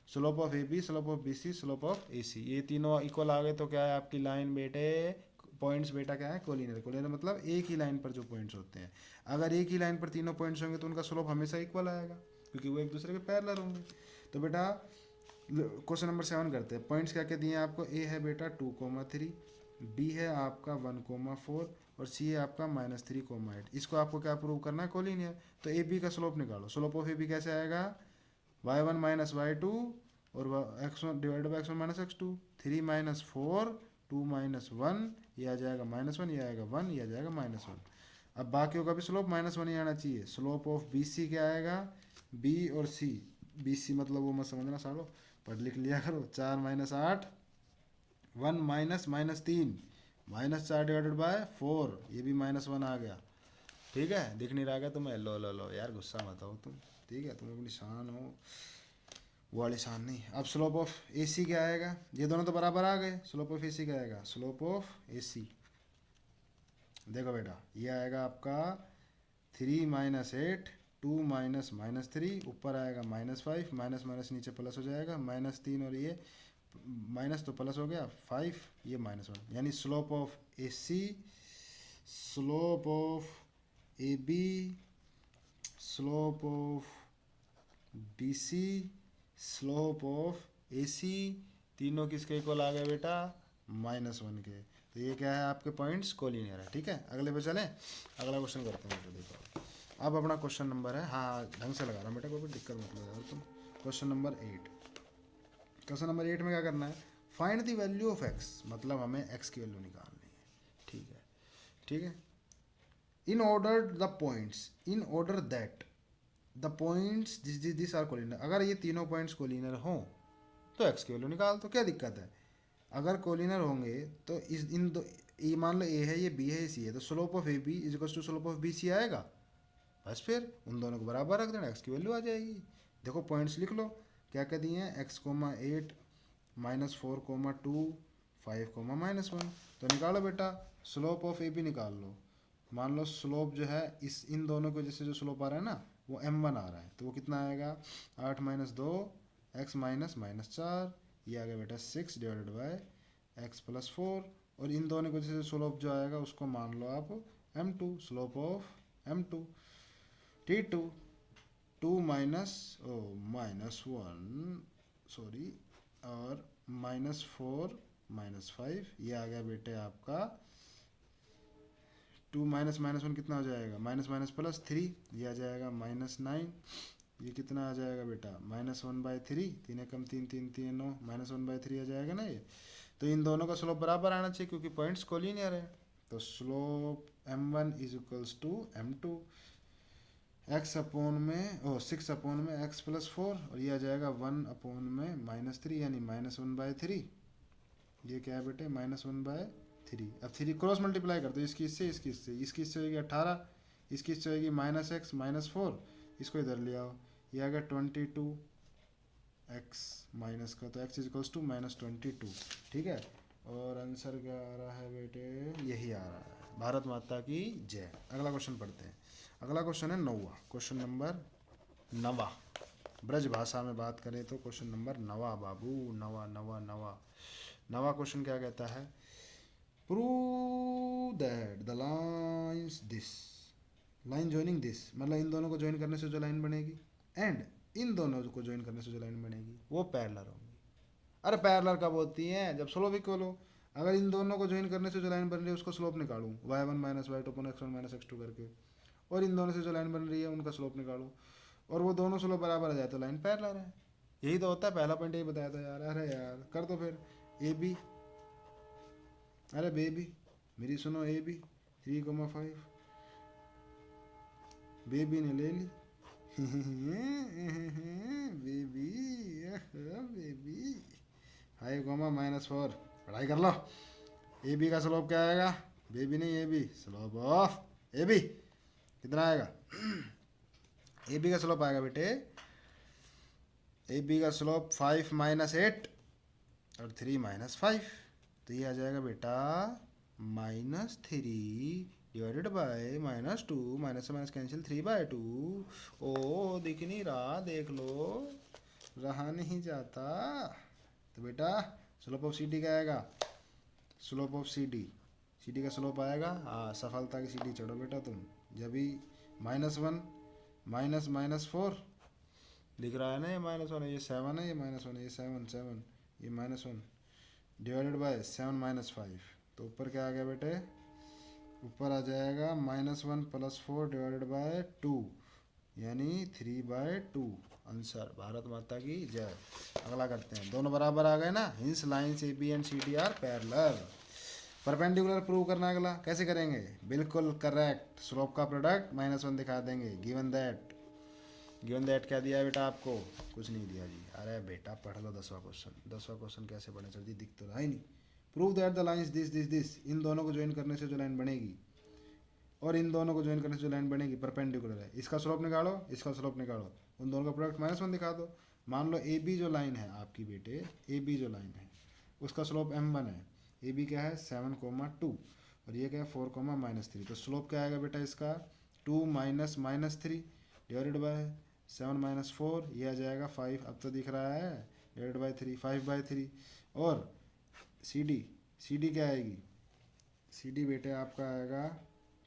slope of A B, slope of B C, slope of A C, ये तीनों इक्वल आ गए तो क्या है आपकी लाइन बेटे, पॉइंट्स बेटा क्या है, कोलिनियर। कोलिनियर मतलब एक ही लाइन पर जो पॉइंट्स होते हैं, अगर एक ही लाइन पर तीनों पॉइंट्स होंगे तो उनका स्लोप हमेशा इक्वल आएगा, क्योंकि वो एक दूसरे के पैरेलल होंगे। तो बेटा क्वेश्चन नंबर 7 करते हैं। पॉइंट्स क्या क्या दिए हैं आपको, ए है बेटा 2,3, बी है आपका 1,4 और सी है आपका -3,8। इसको आपको क्या प्रूव करना है, कोलिनियर। तो ए बी का स्लोप निकालो। स्लोप ऑफ ए बी कैसे आएगा, y1 माइनस y2 और x1 divide by x1 minus x2, 3 minus 4, 2 minus 1, ये आ जाएगा -1, ये आएगा 1, ये आ जाएगा -1। अब बाकियों का भी स्लोप -1 ही आना चाहिए। स्लोप ऑफ बी सी क्या आएगा, बी और सी, बी सी मतलब वो मत समझना सालो, पढ़ लिख लिया करो। 4 माइनस 8, 1 माइनस -3, -4 डिवाइडेड बाय 4, ये भी -1 आ गया। ठीक है, दिख नहीं रहा क्या तुम्हें, लो लो लो यार, गुस्सा मत हो तुम, ठीक है, तुम अपनी शान हो, वो वाली शान नहीं। अब स्लोप ऑफ ए सी क्या आएगा, ये दोनों तो बराबर आ गए, स्लोप ऑफ ए सी क्या आएगा, स्लोप ऑफ ए सी देखो बेटा, ये आएगा आपका 3 माइनस 8, 2 माइनस -3, ऊपर आएगा -5, माइनस माइनस नीचे प्लस हो जाएगा, -3 और ये माइनस तो प्लस हो गया 5, ये -1, यानी slope of A C, slope of A B, slope of B C, slope of A C, तीनों किसके इक्वल आ गए बेटा, -1 के। तो ये क्या है आपके पॉइंट्स कोलिनियर है। ठीक है, अगले पे चलें, अगला क्वेश्चन करते हैं। तो देखो अब अपना क्वेश्चन नंबर है, हाँ ढंग से लगा रहा हूँ बेटा, कोई भी दिक्कत मत लगा तुम। क्वेश्चन नंबर 8, क्वेश्चन नंबर 8 में क्या करना है, find the value of x, मतलब हमें एक्स की वैल्यू निकालनी है। ठीक है, ठीक है। In order the points, in order that the points this are collinear. अगर ये तीनों पॉइंट्स कोलिनियर हों तो एक्स की वैल्यू निकाल, तो क्या दिक्कत है। अगर कोलिनियर होंगे तो इस इन दो, ये मान लो ए है, ये बी है, ये सी है, तो slope of A B is equal to slope of B C आएगा। बस फिर उन दोनों को बराबर रख देना, एक्स की वैल्यू आ जाएगी। देखो पॉइंट्स लिख लो, क्या क्या दिए हैं, x,8, -4,2, 5,-1। तो निकालो बेटा, स्लोप ऑफ ए बी निकाल लो। मान लो स्लोप जो है इस इन दोनों की वजह से जो स्लोप आ रहा है ना, वो m1 आ रहा है, तो वो कितना आएगा, 8 - 2, x -4, ये आ गया बेटा 6 डिवाइडेड बाय x + 4, और इन दोनों की वजह से स्लोप जो आएगा उसको मान लो आप m2, slope of m2, t2, 2 minus -1 sorry, और -4 -5, ये आ गया बेटे आपका 2 माइनस -1 कितना हो जाएगा, माइनस माइनस प्लस 3, ये आ जाएगा -9, ये कितना आ जाएगा बेटा, -1/3, 3 कम 3 3 3 9, -1/3 आ जाएगा ना ये। तो इन दोनों का स्लोप बराबर आना चाहिए क्योंकि पॉइंट्स कोलिनियर है। तो slope m1 is equals to m2, x upon में 6 अपॉन में x + 4, और ये आ जाएगा 1 अपॉन में -3, यानी -1/3। ये क्या है बेटे, -1/3। अब 3 क्रॉस मल्टीप्लाई कर दो, इसकी इससे, इसकी इससे, इसकी इससे होगी 18, इसकी इससे होगी -x -4, इसको इधर ले आओ, ये आ गया 22 x माइनस का, तो x इज इक्वल्स टू -22। ठीक है, और आंसर क्या आ रहा है बेटे, यही आ रहा है। भारत माता की जय। अगला क्वेश्चन पढ़ते हैं। अगला क्वेश्चन है 9वां, क्वेश्चन नंबर 9। ब्रज भाषा में बात करें तो क्वेश्चन नंबर 9 बाबू, 9 क्वेश्चन क्या कहता है, prove that the lines this, line joining this मतलब इन दोनों को ज्वाइन करने से जो लाइन बनेगी, एंड इन दोनों को ज्वाइन करने से जो लाइन बनेगी वो पैरेलल होंगी। अरे पैरेलल कब होती हैं, जब स्लोप इक्वल हो। अगर इन दोनों को ज्वाइन करने से जो लाइन बन रही है उसको स्लोप निकालूं, y1 minus y two upon x1 minus x2 करके, और इन दोनों से जो लाइन बन रही है उनका स्लोप निकालो, और वो दोनों स्लोप बराबर आ जाए तो लाइन पैरेलल है। यही तो होता है, पहला पॉइंट यही बताया था यार। अरे यार कर दो फिर ए बी, अरे बेबी मेरी सुनो, ए बी 3,5 बेबी ने ले ली बेबी, बेबी 5,-4, पढ़ाई कर लो। ए बी का स्लोप क्या आएगा, बेबी नहीं A B, slope of A B कितना आएगा, ए बी का स्लोप आएगा बेटे, ए बी का स्लोप 5 माइनस 8 और 3 माइनस 5, तो ये आ जाएगा बेटा -3 डिवाइडेड बाय -2, माइनस से माइनस कैंसिल 3/2। ओ दिख नहीं रहा, देख लो, रहा नहीं जाता। तो बेटा स्लोप ऑफ सी डी क्या आएगा, स्लोप ऑफ सी डी का स्लोप आएगा, हाँ सफलता की सीढ़ी चढ़ो बेटा तुम। जब भी -1 -4 लिख रहा है ना, ये -1 है, ये 7 है, ये -1 है, ये 7 ये -1 डिवाइडेड बाय 7 - 5, तो ऊपर क्या आ गया बेटे, ऊपर आ जाएगा -1 + 4 डिवाइडेड बाय 2 यानी 3/2। आंसर। भारत माता की जय। अगला करते हैं, दोनों बराबर आ गए ना, hence lines A B and C D are parallel. Perpendicular prove करना, अगला कैसे करेंगे, बिल्कुल करेक्ट, स्लोप का प्रोडक्ट -1 दिखा देंगे। गिवन दैट क्या दिया है बेटा आपको, कुछ नहीं दिया जी। अरे बेटा पढ़ लो 10वां क्वेश्चन कैसे पढ़े सर जी, दिख तो रहा ही नहीं। Prove that the lines this, इन दोनों को ज्वाइन करने से जो लाइन बनेगी और इन दोनों को ज्वाइन करने से जो लाइन बनेगी परपेंडिकुलर है, इसका स्लोप निकालो, इसका स्लोप निकालो, उन दोनों का प्रोडक्ट -1 दिखा दो। मान लो ए बी जो लाइन है आपकी बेटे, ए बी जो लाइन है उसका स्लोप m1 है, ए बी क्या है 7,2 और ये क्या है 4,-3, तो स्लोप क्या आएगा बेटा इसका 2 - -3 डिवाइडेड बाय 7 - 4, ये आ जाएगा 5, अब तो दिख रहा है, डिवाइडेड बाय 3, 5/3। और सी डी क्या आएगी, सी डी बेटे आपका आएगा,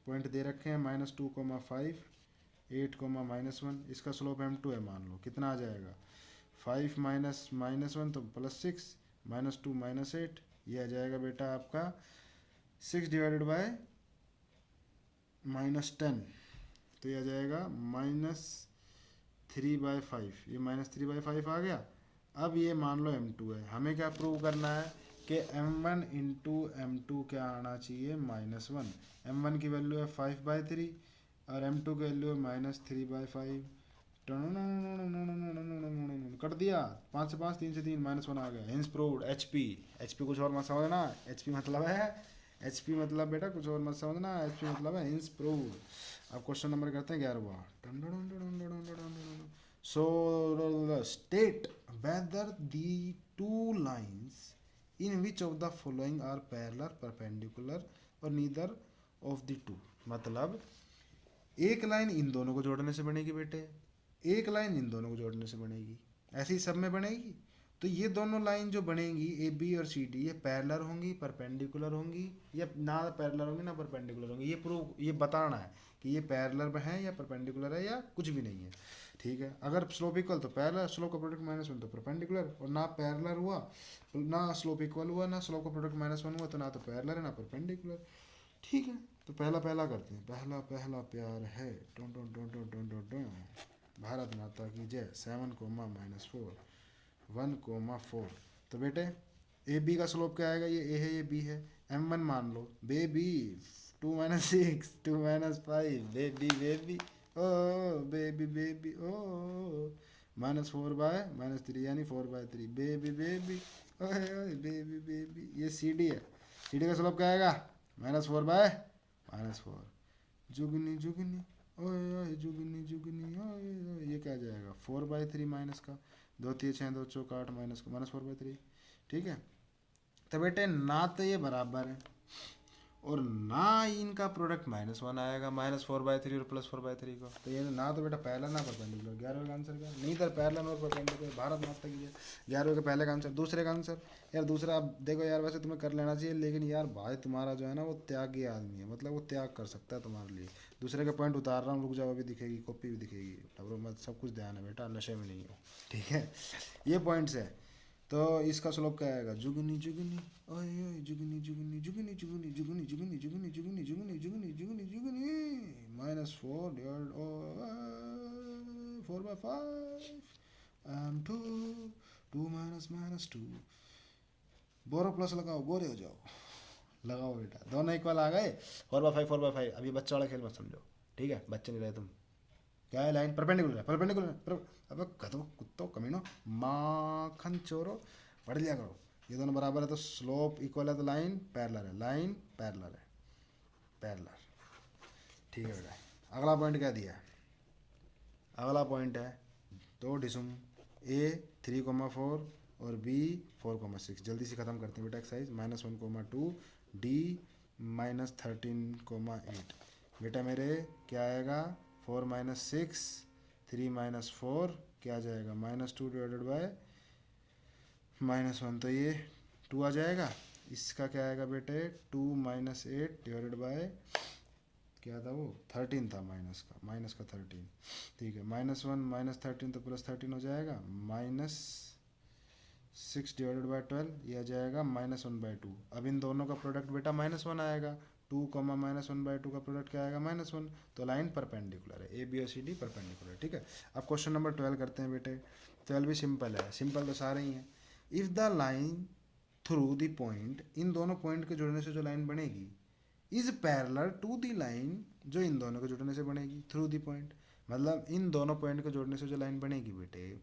पॉइंट दे रखे हैं -2,5 8, इसका स्लोप m2 है, मान लो कितना आ जाएगा 5 -1 तो +6 -2 -8, ये आ जाएगा बेटा आपका 6 डिवाइडेड बाय -10, तो ये आ जाएगा -3/5, ये -3/5 आ गया। अब ये मान लो m2 है, हमें क्या प्रूव करना है कि m1 इंटू m2 क्या आना चाहिए -1। m1 की वैल्यू है 5/3 और m2 की वैल्यू है -3/5। कर दिया, 5 से 5 3 से 3 -1 आ गया। Hints proved. एचपी कुछ और मत समझना, एचपी मतलब है, एचपी मतलब बेटा कुछ और मत समझना, एचपी मतलब है हिंस प्रूव्ड। अब क्वेश्चन नंबर करते हैं 11वां। So state whether the two lines in which of the following are parallel perpendicular और नीदर ऑफ द टू। मतलब एक लाइन इन दोनों को जोड़ने से बनेगी बेटे, एक लाइन इन दोनों को जोड़ने से बनेगी, ऐसे ही सब में बनेगी। तो ये दोनों लाइन जो बनेंगी ए बी और सी डी, ये पैरेलल होंगी, परपेंडिकुलर होंगी, या ना पैरेलल होंगी ना परपेंडिकुलर होंगी। ये बताना है कि ये पैरेलल है या परपेंडिकुलर है या कुछ भी नहीं है, ठीक है। अगर स्लोप इक्वल तो पैरेलल, स्लोप का प्रोडक्ट -1 तो परपेंडिकुलर, और ना पैरेलल हुआ ना स्लोप इक्वल हुआ ना स्लोप का प्रोडक्ट -1 हुआ तो ना तो पैरेलल है ना परपेंडिकुलर, ठीक है। तो पहला करते हैं, पहला प्यार है, टों टों टों टों टों टों टों। भारत माता की जय। 7, -4 1, 4, तो बेटे ए बी का स्लोप क्या आएगा, ये ए है ये बी है, m1 मान लो बेबी 2 - 6 2 - 5 बेबी ओ बेबी ओ -4/-3 यानी 4/3 बेबी ओए बेबी। ये सी डी है, सी डी का स्लोप क्या आएगा -4/-4, जुगनी ओए ओए जुगनी ओए, ये क्या जाएगा 4/3 माइनस का, 2 × 3 = 6 2 × 4 = 8 -4/3, ठीक है। तो बेटे ना तो ये बराबर है और ना ही इनका प्रोडक्ट -1 आएगा, -4/3 और +4/3 को। तो ये ना तो बेटा पहला ना परपेंडिकुलर। 11वें का आंसर क्या, नहीं तो पैरेलल और परपेंडिकुलर। भारत माता की जय। 11वें के पहले का आंसर। दूसरे का आंसर यार, दूसरा आप देखो यार, वैसे तुम्हें कर लेना चाहिए, लेकिन यार भाई तुम्हारा जो है ना वो त्यागी आदमी है, मतलब वो त्याग कर सकता है तुम्हारे लिए। दूसरे के पॉइंट उतार रहा हूँ, रुक जाओ, अभी दिखेगी कॉपी भी दिखेगी, टबरो मत, सब कुछ ध्यान है बेटा, नशे में नहीं हो, ठीक है। ये पॉइंट्स है। तो इसका स्लोप क्या आएगा, जुगनी जुगनी ओए ओए जुगनी जुगनी जुगनी जुगनी जुगनी जुगनी जुगनी जुगनी जुगनी जुगनी जुगनी जुगनी -4 डिवाइड 4/5 टू 2 -2। बोरो प्लस लगाओ, गोरे हो जाओ। लगाओ बेटा, दोनों इक्वल आ गए। 4/5 अभी बच्चा वाला खेल मत समझो, ठीक है, बच्चे नहीं रहे तुम। क्या है, लाइन परपेंडिकुलर है, परपेंडिकुलर। अब कदो कुत्तो कमीनो माखन चोरो, पढ़ लिया करो। ये दोनों बराबर है तो स्लोप इक्वल है, तो लाइन पैरेलल है, लाइन पैरेलल है, पैरेलल, ठीक है बेटा। अगला पॉइंट क्या दिया है, अगला पॉइंट है दो डिसम ए 3,4 और बी 4,6। जल्दी से ख़त्म करते हैं बेटा एक्सरसाइज। -1,2 डी -13,8। बेटा मेरे क्या आएगा, 4 -6 3 -4 क्या आ जाएगा, -2 डिवाइडेड बाय -1, तो ये 2 आ जाएगा। इसका क्या आएगा बेटे, 2 -8 डिवाइडेड बाय क्या था वो, 13 था, माइनस का 13, ठीक है। -1 -13 तो +13 हो जाएगा, -6 डिवाइडेड बाय 12 ये आ जाएगा -1/2। अब इन दोनों का प्रोडक्ट बेटा -1 आएगा, 2, -1/2 का प्रोडक्ट क्या आएगा, -1। तो लाइन परपेंडिकुलर है, ए बी और सी डी परपेंडिकुलर, ठीक है। अब क्वेश्चन नंबर 12 करते हैं बेटे। 12 भी सिंपल है, सिंपल तो सारे ही हैं। If the line through the point, इन दोनों पॉइंट के जुड़ने से जो लाइन बनेगी, is parallel to the line, जो इन दोनों के जुड़ने से बनेगी, थ्रू द पॉइंट, मतलब इन दोनों पॉइंट के जोड़ने से जो लाइन बनेगी बेटे,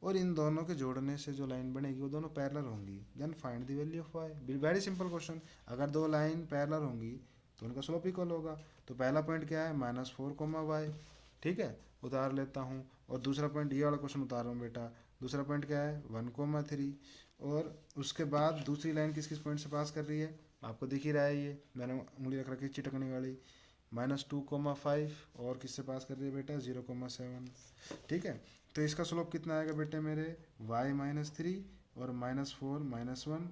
और इन दोनों के जोड़ने से जो लाइन बनेगी वो दोनों पैरेलल होंगी, then find the value of y. Very simple question. अगर दो लाइन पैरेलल होंगी तो उनका स्लोप इक्वल होगा। तो पहला पॉइंट क्या है, -4, y, ठीक है, उतार लेता हूँ। और दूसरा पॉइंट, ये वाला क्वेश्चन उतार रहा हूँ बेटा। दूसरा पॉइंट क्या है, 1, 3। और उसके बाद दूसरी लाइन किस किस पॉइंट से पास कर रही है, आपको दिख ही रहा है, ये मैंने उंगली रख रखी चिटकने वाली, -2, 5। और किससे पास कर रही है बेटा, 0, 7, ठीक है। तो इसका स्लोप कितना आएगा बेटे मेरे, y -3 और -4 -1।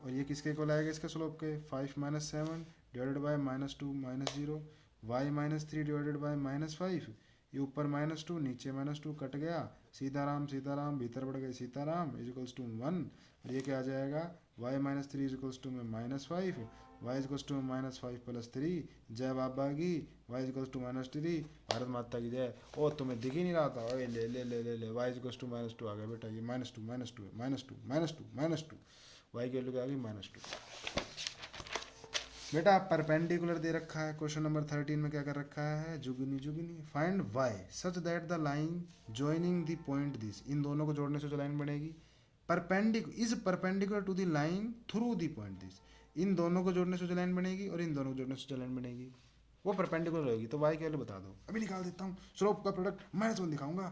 और ये किसके इक्वल आएगा, इसके स्लोप के, 5 -7 divided by -2 -0, y -3 divided by -5। ये ऊपर -2 नीचे -2 कट गया, सीताराम सीताराम भीतर बढ़ गए सीताराम, इजिकल्स टू 1। और ये क्या आ जाएगा, y -3 इजिकल्स टू में -5, y इजिकल्स टू में -5 + 3, जय बाबा की, y इजिकल्स टू -3, भारत माता की जय। ओ तुम्हें दिख ही नहीं रहा था, ओए ले ले ले ले ले, y इजिकल्स टू -2 आ गया बेटा, ये -2 -2 -2 -2, y की वैल्यू क्या आ गई, -2। बेटा परपेंडिकुलर दे रखा है, क्वेश्चन नंबर 13 में क्या कर रखा है, जुगनी जुगनी। Find y such that the line joining the point this, इन दोनों को जोड़ने से जो लाइन बनेगी, perpendicular to the line through the point this, इन दोनों को जोड़ने से जो लाइन बनेगी और इन दोनों को जोड़ने से जो लाइन बनेगी वो परपेंडिकुलर होगी। तो y की वैल्यू बता दो, अभी निकाल देता हूँ। स्लोप का प्रोडक्ट -1 दिखाऊंगा।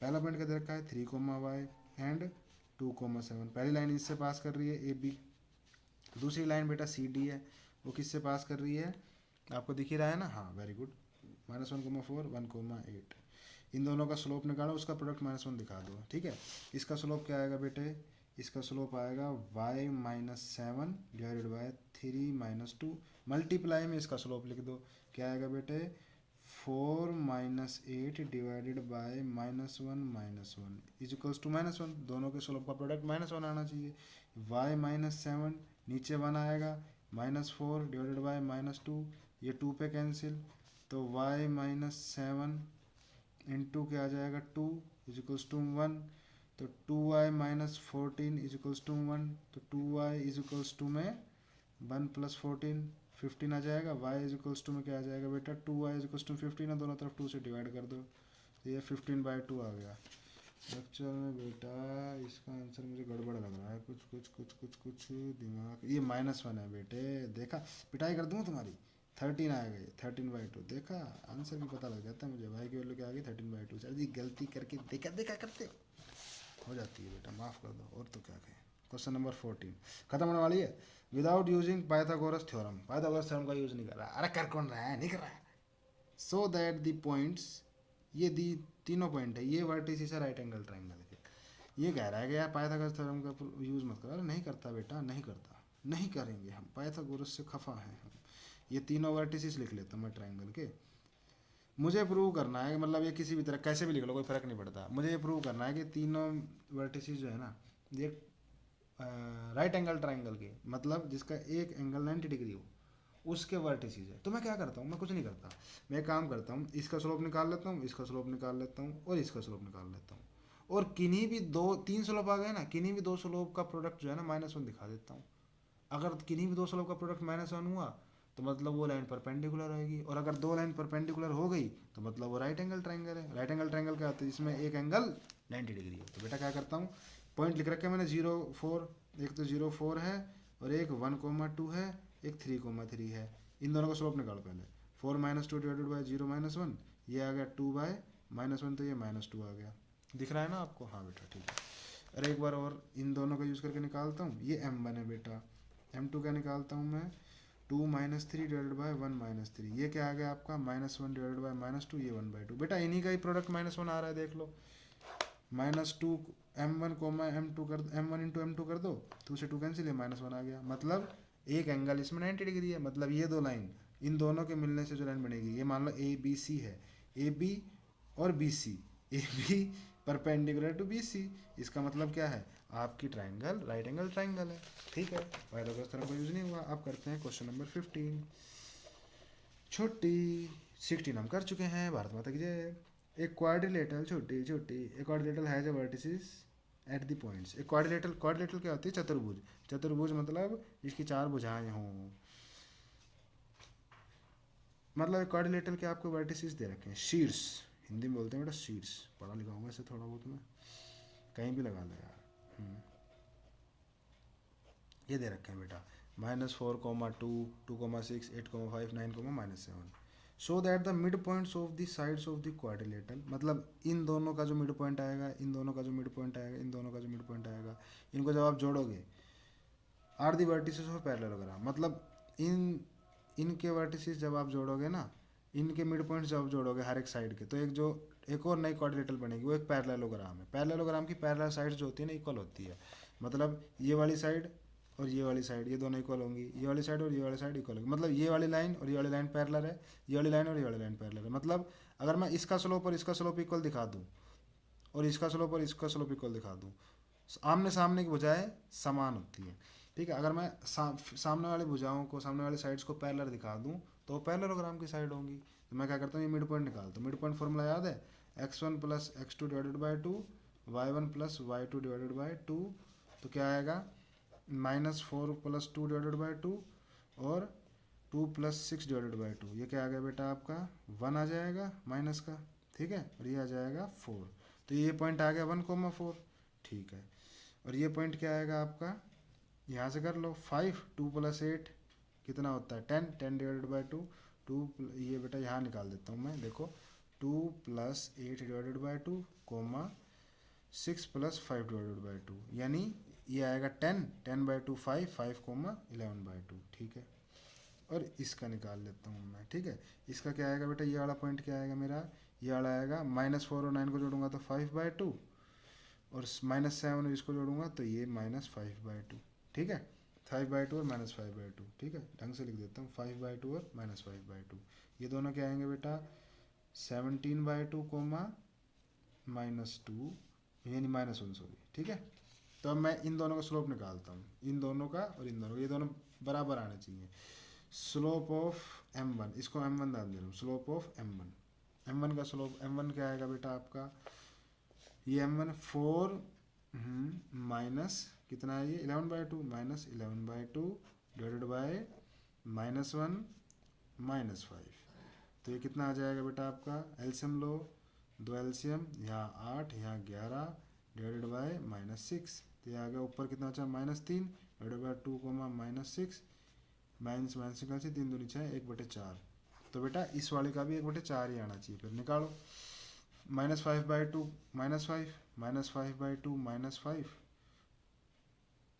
पहला पॉइंट क्या दे रखा है, 3, y एंड 2, 7। पहली लाइन इससे पास कर रही है, ए बी। दूसरी लाइन बेटा सी डी है, वो किससे पास कर रही है, आपको दिख ही रहा है ना, हाँ वेरी गुड, -1, 4 1, 8। इन दोनों का स्लोप निकालो, उसका प्रोडक्ट -1 दिखा दो, ठीक है। इसका स्लोप क्या आएगा बेटे, इसका स्लोप आएगा y -7 डिवाइडेड बाय 3 -2। मल्टीप्लाई में इसका स्लोप लिख दो, क्या आएगा बेटे, 4 -8 डिवाइडेड बाय -1 इजिकल्स टू -1। दोनों के स्लोप का प्रोडक्ट -1 आना चाहिए। y -7 नीचे 1 आएगा, -4 डिवाइडेड बाय -2, ये 2 पे कैंसिल, तो y -7 इंटू क्या आ जाएगा, 2 इजिकल्स टू 1। तो 2y -14 इजिकल्स टू 1, तो 2y इजिकल्स टू में 1 + 14 15 आ जाएगा। y इजिकल्स टू में क्या आ जाएगा बेटा, 2y इजिकल्स टू 15 है, दोनों तरफ 2 से डिवाइड कर दो, तो ये 15/2 आ गया। लेक्चर में बेटा इसका आंसर मुझे गड़बड़ लग रहा है, कुछ दिमाग, ये -1 है बेटे, देखा, पिटाई कर दूँ तुम्हारी। 13 आएगा, ये 13/2, देखा, आंसर भी पता लग जाता है मुझे। भाई की वैल्यू क्या आ गई, 13/2। सर जी गलती करके देखा करते हो जाती है बेटा, माफ़ कर दो, और तो क्या कहें। क्वेश्चन नंबर 14 खत्म होने वाली है। Without using Pythagoras theorem, Pythagoras theorem का यूज नहीं कर रहा, अरे कर कौन रहा है, नहीं कर रहा है। सो दैट द पॉइंट्स, ये दी तीनों पॉइंट है, ये वर्टिसिस है राइट एंगल ट्राइंगल है। ये कह रहा है कि यार पाइथागोरस थ्योरम का यूज़ मत करो, अरे नहीं करता बेटा, नहीं करता, नहीं करेंगे हम, पाइथागोरस से खफा हैं हम। ये तीनों वर्टिसिस लिख लेता हूँ मैं ट्राइंगल के। मुझे प्रूव करना है, मतलब ये किसी भी तरह कैसे भी लिख लो कोई फर्क नहीं पड़ता, मुझे ये प्रूव करना है कि तीनों वर्टिसिस जो है ना, ये राइट एंगल ट्राइंगल के, मतलब जिसका एक एंगल 90 डिग्री हो, उसके वर्टिसिस है। तो मैं क्या करता हूँ, मैं कुछ नहीं करता, मैं एक काम करता हूँ, इसका स्लोप निकाल लेता हूँ, इसका स्लोप निकाल लेता हूँ, और इसका स्लोप निकाल लेता हूँ, और किन्हीं भी दो तीन स्लोप आ गए ना, किन्हीं भी दो स्लोप का प्रोडक्ट जो है ना -1 दिखा देता हूँ। अगर किन्हीं भी दो स्लोप का प्रोडक्ट -1 हुआ तो मतलब वो लाइन परपेंडिकुलर रहेगी, और अगर दो लाइन परपेंडिकुलर हो गई तो मतलब वो राइट एंगल ट्राइंगल है। राइट एंगल ट्राइंगल क्या होता है, जिसमें एक एंगल 90 डिग्री है। तो बेटा क्या करता हूँ, पॉइंट लिख रखे मैंने 0 4, एक तो 0 4 है, और एक 1 2 है, एक 3 3 है। इन दोनों का स्लोप निकालो पहले। 4 -2 डिवाइडेड बाई 0 -1, ये आ गया 2 बाय -1, तो ये -2 आ गया। दिख रहा है ना आपको, हाँ बेटा ठीक है। अरे एक बार और इन दोनों का यूज़ करके निकालता हूँ, ये m1 है बेटा, m2 क्या निकालता हूँ मैं, 2 -3 डिवाइडेड बाई 1 -3, ये क्या आ गया आपका -1 डिवाइडेड बाई -2, ये 1/2। बेटा इन्हीं का ही प्रोडक्ट -1 आ रहा है, देख लो। -2 m1 कोमा m2 कर, m1 इंटू m2 कर दो, 2 से 2 कैंसिल, है -1 आ गया। मतलब एक एंगल इसमें 90 डिग्री है, मतलब ये दो लाइन, इन दोनों के मिलने से जो लाइन बनेगी, ये मान लो ए बी सी है, ए बी और B C, A B perpendicular to B C, इसका मतलब क्या है, आपकी ट्राइंगल राइट एंगल ट्राइंगल है। ठीक है, पाइथागोरस थ्योरम का यूज नहीं हुआ। अब करते हैं क्वेश्चन नंबर 15। छोटी 16 हम कर चुके हैं, भारत माता की जय। एक क्वाड्रिलेटरल, छोटी छोटी एक quadrilateral has a vertices at the points. एक क्वाड्रिलेटरल, क्वाड्रिलेटरल क्या होती है, चतुर्भुज। चतुर्भुज मतलब जिसकी चार भुजाएं हों, मतलब एक क्वाड्रिलेटरल के आपको वर्टिसेस दे रखे हैं, शीर्ष, हिंदी में बोलते हैं बेटा शीर्ष, पढ़ा लिखा हूँ वैसे थोड़ा बहुत मैं, कहीं भी लगा लो यार। ये दे रखे हैं बेटा, -4, 2, 2, 6, 8, 5, 9, -7, सो that the mid points of the sides of the quadrilateral, मतलब इन दोनों का जो मिड पॉइंट आएगा, इन दोनों का जो मिड पॉइंट आएगा, इन दोनों का जो मिड पॉइंट आएगा, इनको जब आप जोड़ोगे, are the vertices of parallelogram, मतलब इनके वर्टिसेस जब आप जोड़ोगे ना, इनके मिड पॉइंट्स जब आप जोड़ोगे हर एक साइड के, तो एक और नई क्वाड्रिलेटरल बनेगी, वो एक पैरेललोग्राम है। पैरेललोग्राम की पैरेलल साइड्स जो होती है ना, इक्वल होती है, मतलब ये वाली साइड और ये वाली साइड, ये दोनों इक्वल होंगी, ये वाली साइड और ये वाली साइड इक्वल होगी, मतलब ये वाली लाइन और ये वाली लाइन पैरेलल है, ये वाली लाइन और ये वाली लाइन पैरेलल है। मतलब अगर मैं इसका स्लोप और इसका स्लोप इक्वल दिखा दूँ, और इसका स्लोप और इसका स्लोप इक्वल दिखा दूँ, आमने सामने की भुजाएं समान होती हैं। ठीक है, अगर मैं सामने वाली भुजाओं को, सामने वाली साइड्स को पैरेलल दिखा दूँ, तो पैरेललोग्राम की साइड होंगी। तो मैं क्या करता हूँ, ये मिड पॉइंट निकालता हूँ। मिड पॉइंट फॉर्मूला याद है, x1 + x2 divided by 2, y1 + y2 divided by 2, तो क्या आएगा, -4 + 2 डिवाइडेड बाई 2, और 2 + 6 डिवाइडेड बाई 2, ये क्या आ गया बेटा आपका 1 आ जाएगा माइनस का। ठीक है, और ये आ जाएगा 4, तो ये पॉइंट आ गया 1, 4। ठीक है, और ये पॉइंट क्या आएगा आपका, यहाँ से कर लो, 5, 2 + 8 कितना होता है 10, 10 डिवाइडेड बाई 2, 2, ये बेटा यहाँ निकाल देता हूँ मैं, देखो 2 + 8 डिवाइडेड बाई 2, 6 + 5 डिवाइडेड बाई 2, यानी ये आएगा 10, 10/2 5, 5, 11/2। ठीक है, और इसका निकाल लेता हूँ मैं। ठीक है, इसका क्या आएगा बेटा, ये वाला पॉइंट क्या आएगा मेरा, ये वाला आएगा, -4 और 9 को जोड़ूंगा तो 5/2, और -7 और इसको जोड़ूंगा तो ये -5/2। ठीक है, 5/2 और -5/2। ठीक है, ढंग से लिख देता हूँ, 5/2 और -5/2, ये दोनों क्या आएंगे बेटा 17/2, -2, यानी -1, सॉरी। ठीक है, तो अब मैं इन दोनों का स्लोप निकालता हूँ, इन दोनों का और इन दोनों का, ये दोनों बराबर आने चाहिए। स्लोप ऑफ m1, इसको m1 डाल दे रहा हूँ, स्लोप ऑफ m1 का स्लोप m1 क्या आएगा बेटा आपका, ये m1 4 माइनस कितना है, ये 11/2, -11/2 डिवाइडेड बाय -1 -5, तो ये कितना आ जाएगा बेटा आपका, एलसीएम लो, 2 एलसीएम, यहाँ 8, यहाँ 11 डिवाइडेड बाय -6, तो ये आ गया ऊपर कितना अच्छा, -3 डिवाइडेड बाय 2, -6, माइनस माइनस निकाल से 3 दूनी 6, 1/4, तो बेटा इस वाले का भी 1/4 ही आना चाहिए। फिर निकालो, -5/2 -5, -5/2 -5,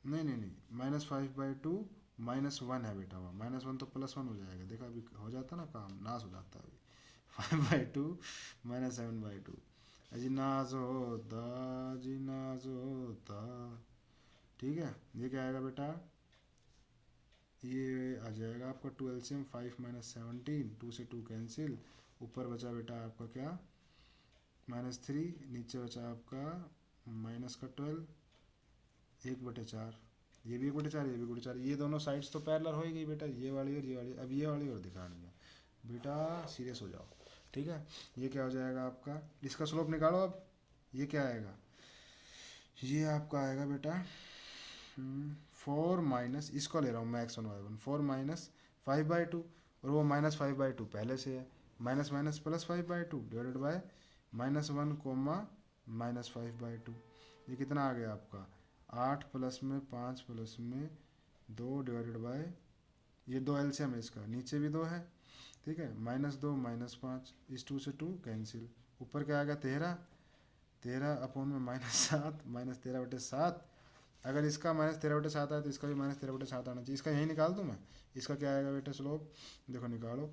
नहीं नहीं नहीं, -5/2 -1 है बेटा, वहाँ -1 तो +1 हो जाएगा, देखा अभी हो जाता ना काम, नाश हो जाता अभी। 5/2 -7/2, अजी नाज होता, जी नाज होता। ठीक है, ये क्या आएगा बेटा, ये आ जाएगा आपका 2 LCM 5 -17, 2 से 2 कैंसिल, ऊपर बचा बेटा आपका क्या -3, नीचे बचा आपका माइनस का 12, 1/4, ये भी 1/4, ये भी 1/4, ये दोनों साइड्स तो पैरेलल हो ही गई बेटा, ये वाली और ये वाली। अब ये वाली और दिखानी है बेटा, सीरियस हो जाओ। ठीक है, ये क्या हो जाएगा आपका, इसका स्लोप निकालो अब, ये क्या आएगा, ये आपका आएगा बेटा 4 - इसको ले रहा हूँ मैं x1 y1, 4 - 5/2, और वो -5/2 पहले से है, minus minus plus 5/2 divided by -1 comma -5/2, ये कितना आ गया आपका 8 प्लस में 5 प्लस में 2 डिवाइडेड बाय, ये 2 एलसीएम है इसका, नीचे भी 2 है। ठीक है, -2 -5, इस 2 से 2 कैंसिल, ऊपर क्या आ गया 13, 13 में -7, -13/7, अगर इसका -13/7 आया तो इसका भी -13/7 आना चाहिए, इसका यही निकाल दूँ मैं। इसका क्या आएगा बेटा स्लोप, देखो निकालो,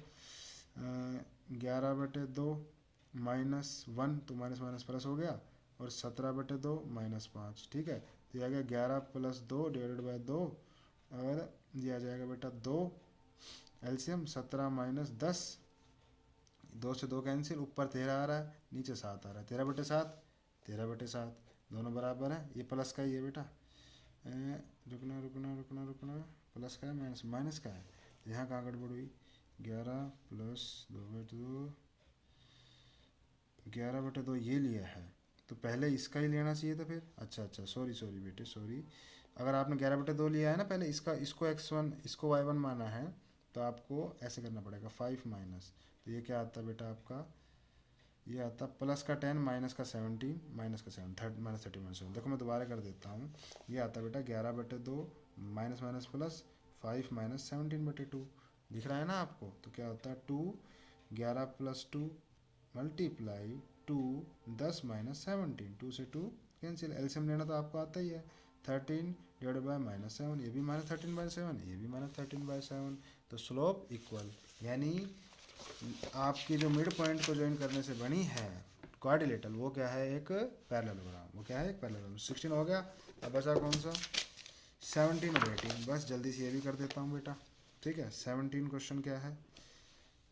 11/2 -1 तो माइनस माइनस प्लस हो गया, और 17/2 -5। ठीक है, तो ये आ गया 11 + 2 डिवाइडेड बाय 2, और ये आ जाएगा बेटा 2 एलसीएम 17 - 10, 2 से 2 कैंसिल, ऊपर 13 आ रहा है, नीचे 7 आ रहा है, 13/7, 13/7 दोनों बराबर है, ये प्लस का ही है बेटा। रुकना रुकना रुकना रुकना, प्लस का है माइनस माइनस का है, तो यहाँ कहाँ गड़बड़ हुई, 11 + 2/2, 11/2 ये लिया है, तो पहले इसका ही लेना चाहिए था फिर, अच्छा अच्छा सॉरी सॉरी बेटे सॉरी, अगर आपने 11/2 लिया है ना पहले, इसका इसको x1 इसको y1 माना है, तो आपको ऐसे करना पड़ेगा 5 माइनस, तो ये क्या आता है बेटा आपका, ये आता प्लस का 10 माइनस का 17 माइनस का 7 -30 -7, देखो मैं दोबारा कर देता हूँ, ये आता बेटा 11/2 माइनस माइनस प्लस 5 - 17/2, दिख रहा है ना आपको, तो क्या होता है 2, 11 + 2 मल्टीप्लाई 2, 10 - 17, 2 से 2 कैंसिल, एलसीएम लेना तो आपको आता ही है, 13 डिवाइडेड बाय -7, ये भी -13/7, ये भी -13/7, तो स्लोप इक्वल, यानी आपकी जो मिड पॉइंट को ज्वाइन करने से बनी है क्वाड्रिलेटरल, वो क्या है, एक पैरेललोग्राम, वो क्या है एक पैरेललोग्राम। 16 हो गया, अब बचा कौन सा 17 और 18, बस जल्दी से ये भी कर देता हूँ बेटा। ठीक है, 17 क्वेश्चन क्या है,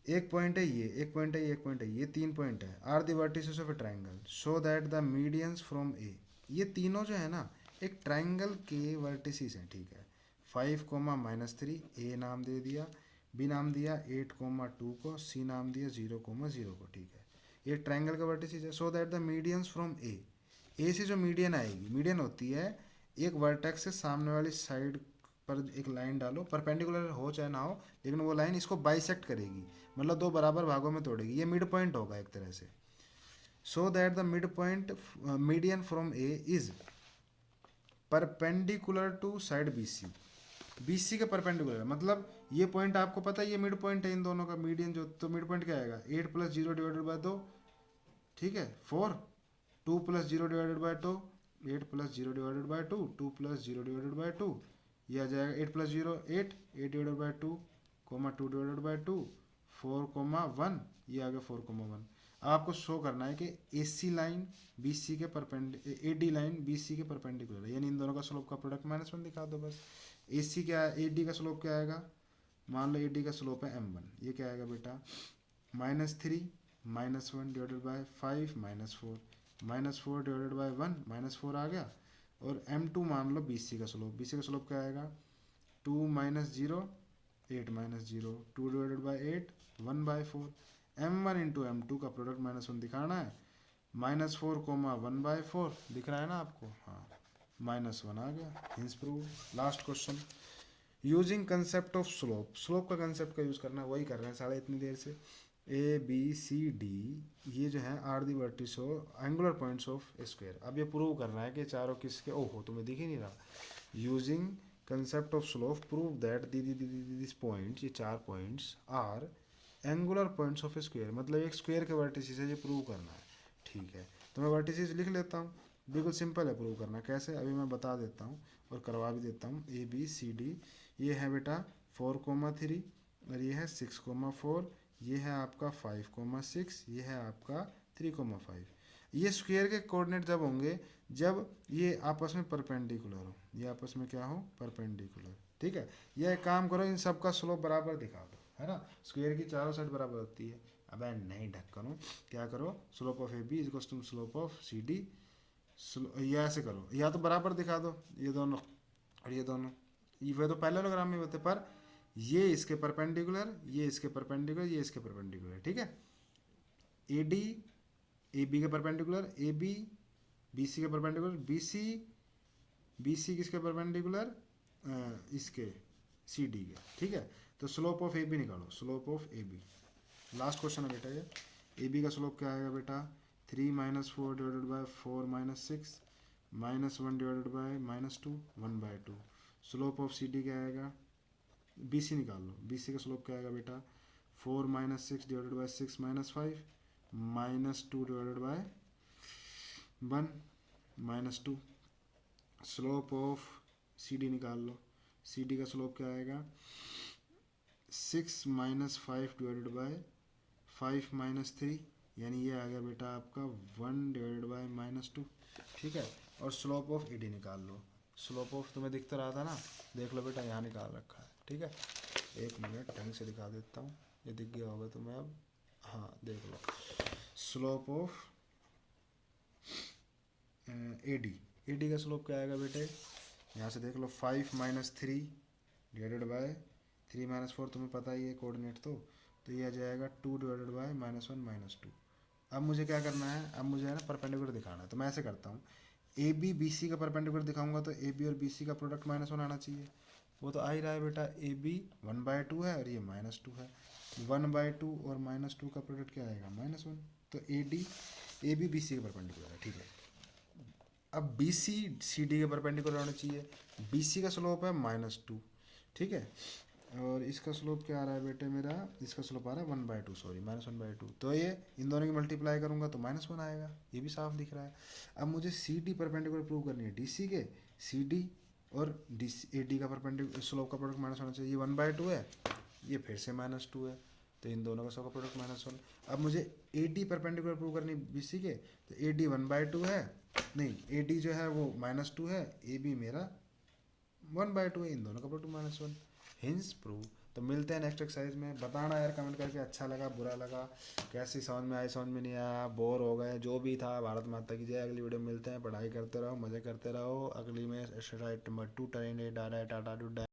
एक पॉइंट है ये, एक पॉइंट है ये, एक पॉइंट है ये, 3 पॉइंट है, are the vertices of a triangle so that the medians from A, ये तीनों जो है ना एक ट्राइंगल के वर्टिसेस हैं। ठीक है, 5 -3 ए नाम दे दिया, बी नाम दिया 8 2 को, सी नाम दिया 0 0 को। ठीक है, ये ट्राइंगल का वर्टिसेस है, so that the medians from A से जो मीडियन आएगी, मीडियन होती है एक वर्टेक्स से सामने वाली साइड पर एक लाइन डालो, परपेंडिकुलर हो चाहे ना हो, लेकिन वो लाइन इसको बाइसेक्ट करेगी, मतलब दो बराबर भागों में तोड़ेगी, ये मिड पॉइंट होगा एक तरह से। So that the mid point median from A is perpendicular to side BC के परपेंडिकुलर, मतलब ये पॉइंट आपको पता है ये मिड पॉइंट है इन दोनों का, मीडियन जो, तो मिड पॉइंट क्या आएगा 8 + 0 डिवाइडेड बाय 2, ठीक है 4, 2 + 0 divided by 2, 8 + 0 divided by 2, 2 + 0 divided by 2, ये आ जाएगा 8 + 0 8, 8 डिवाइडेड बाय 2, 2 डिवाइडेड बाय 2, 4, 1, ये आ गया 4, 1। आपको शो करना है कि AC लाइन BC के AD लाइन BC के परपेंडिकुलर है, यानी इन दोनों का स्लोप का प्रोडक्ट -1 दिखा दो बस। AC क्या है, AD का स्लोप क्या आएगा, मान लो AD का स्लोप है m1, ये क्या आएगा बेटा -3 -1 डिवाइडेड बाय 5 -4, -4 डिवाइडेड बाय 1 -4 आ गया, और m2 मान लो BC का स्लोप क्या आएगा 2 - 0 8 -0, 2 divided bye 8 1/4, m1 into m2 का प्रोडक्ट -1 दिखाना है, -4 1/4 दिख रहा है ना आपको, हाँ -1 आ गया, hints prove. Last question, using concept of slope का कंसेप्ट का यूज़ करना है, वही कर रहे हैं साढ़े इतनी देर से। ABCD ये जो है are the vertices angular points of square, अब ये प्रूव करना है कि चारों किसके, ओहो तुम्हें दिख ही नहीं रहा, using concept of slope prove that this points, ये 4 पॉइंट्स are angular points of square, मतलब एक स्क्वायर के वर्टिसेस है, ये प्रूव करना है। ठीक है, तो मैं वर्टिसेस लिख लेता हूँ, बिल्कुल सिंपल है प्रूव करना। कैसे, अभी मैं बता देता हूँ और करवा भी देता हूँ। ए बी सी डी, ये है बेटा 4,3 और ये है 6,4, ये है आपका 5,6, ये है आपका 3,5। ये स्क्वायर के कोऑर्डिनेट जब होंगे जब ये आपस में परपेंडिकुलर हो, ये आपस में क्या हो, परपेंडिकुलर। ठीक है, यह एक काम करो, इन सब का स्लोप बराबर दिखा दो, है ना। स्क्वायर की चारों साइड बराबर होती है। अब नहीं ढक्कन, क्या करो, slope of A B is to slope of C D, या ऐसे करो, या तो बराबर दिखा दो ये दोनों और ये दोनों, ये तो पैरेललोग्राम में होते, पर ये इसके परपेंडिकुलर, ये इसके परपेंडिकुलर, ये इसके परपेंडिकुलर। ठीक है, ए डी ए बी के perpendicular, A B B C के परपेंडिकुलर, बी सी किसके परपेंडिकुलर, इसके सी डी के। ठीक है, तो स्लोप ऑफ ए बी निकालो, slope of A B. Last question है बेटा ये। ए बी का स्लोप क्या आएगा बेटा, 3 - 4 divided by 4 - 6 -1 divided by -2, 1/2। Slope of C D क्या आएगा, बी सी निकाल लो, बी सी का स्लोप क्या आएगा बेटा, 4 - 6 divided by 6 - 5 -2 divided by 1 -2। Slope of C D निकाल लो, सी डी का स्लोप क्या आएगा, 6 - 5 डिवाइडेड बाय 5 - 3, यानी ये आ गया बेटा आपका 1 डिवाइडेड बाय -2। ठीक है, और स्लोप ऑफ ए डी निकाल लो। स्लोप ऑफ तुम्हें दिखता रहा था ना, देख लो बेटा, यहाँ निकाल रखा है। ठीक है, एक मिनट ढंग से दिखा देता हूँ, ये दिख गया होगा तुम्हें अब। हाँ देख लो, स्लोप ऑफ ए डी का स्लोप क्या आएगा बेटे, यहाँ से देख लो, 5 - 3 डिवाइडेड बाय 3 - 4, तुम्हें पता ही है कोऑर्डिनेट, तो ये आ जाएगा 2 डिवाइडेड बाय -1 -2। अब मुझे क्या करना है, अब मुझे है ना परपेंडिकुलर दिखाना है, तो मैं ऐसे करता हूँ, ए बी बी सी का परपेंडिकुलर दिखाऊंगा तो ए बी और बी सी का प्रोडक्ट -1 आना चाहिए। वो तो आ ही रहा है बेटा, ए बी 1/2 है और ये -2 है, 1/2 और -2 का प्रोडक्ट क्या आएगा, -1। तो ए बी बी सी के परपेंडिकुलर है। ठीक है, अब बी सी सी डी के परपेंडिकुलर होना चाहिए। बी सी का स्लोप है -2। ठीक है, और इसका स्लोप क्या आ रहा है बेटे मेरा, इसका स्लोप आ रहा है 1/2, सॉरी -1/2। तो ये इन दोनों की मल्टीप्लाई करूंगा तो -1 आएगा, ये भी साफ दिख रहा है। अब मुझे सी डी परपेंडिकुलर प्रूव करनी है डी सी के, सी डी और डी सी ए डी का परपेंडिकुलर स्लोप का प्रोडक्ट -1 होना चाहिए। ये 1/2 है, ये फिर से -2 है, तो इन दोनों का स्लोप का प्रोडक्ट -1। अब मुझे ए डी परपेंडिकुलर प्रूव करनी बी सी के, तो ए डी 1/2 है, नहीं ए डी जो है वो -2 है, ए बी मेरा 1/2 है, इन दोनों का प्रोडक्ट -1, हिंस प्रूव। तो मिलते हैं नेक्स्ट एक्सरसाइज में। बताना यार कमेंट करके, अच्छा लगा बुरा लगा, कैसी समझ में आई समझ में नहीं आया, बोर हो गए, जो भी था। भारत माता की जय। अगली वीडियो में मिलते हैं, पढ़ाई करते रहो, मज़े करते रहो। अगली में एक्सरसाइज नंबर 2 ट्रेन टाटा टूटा।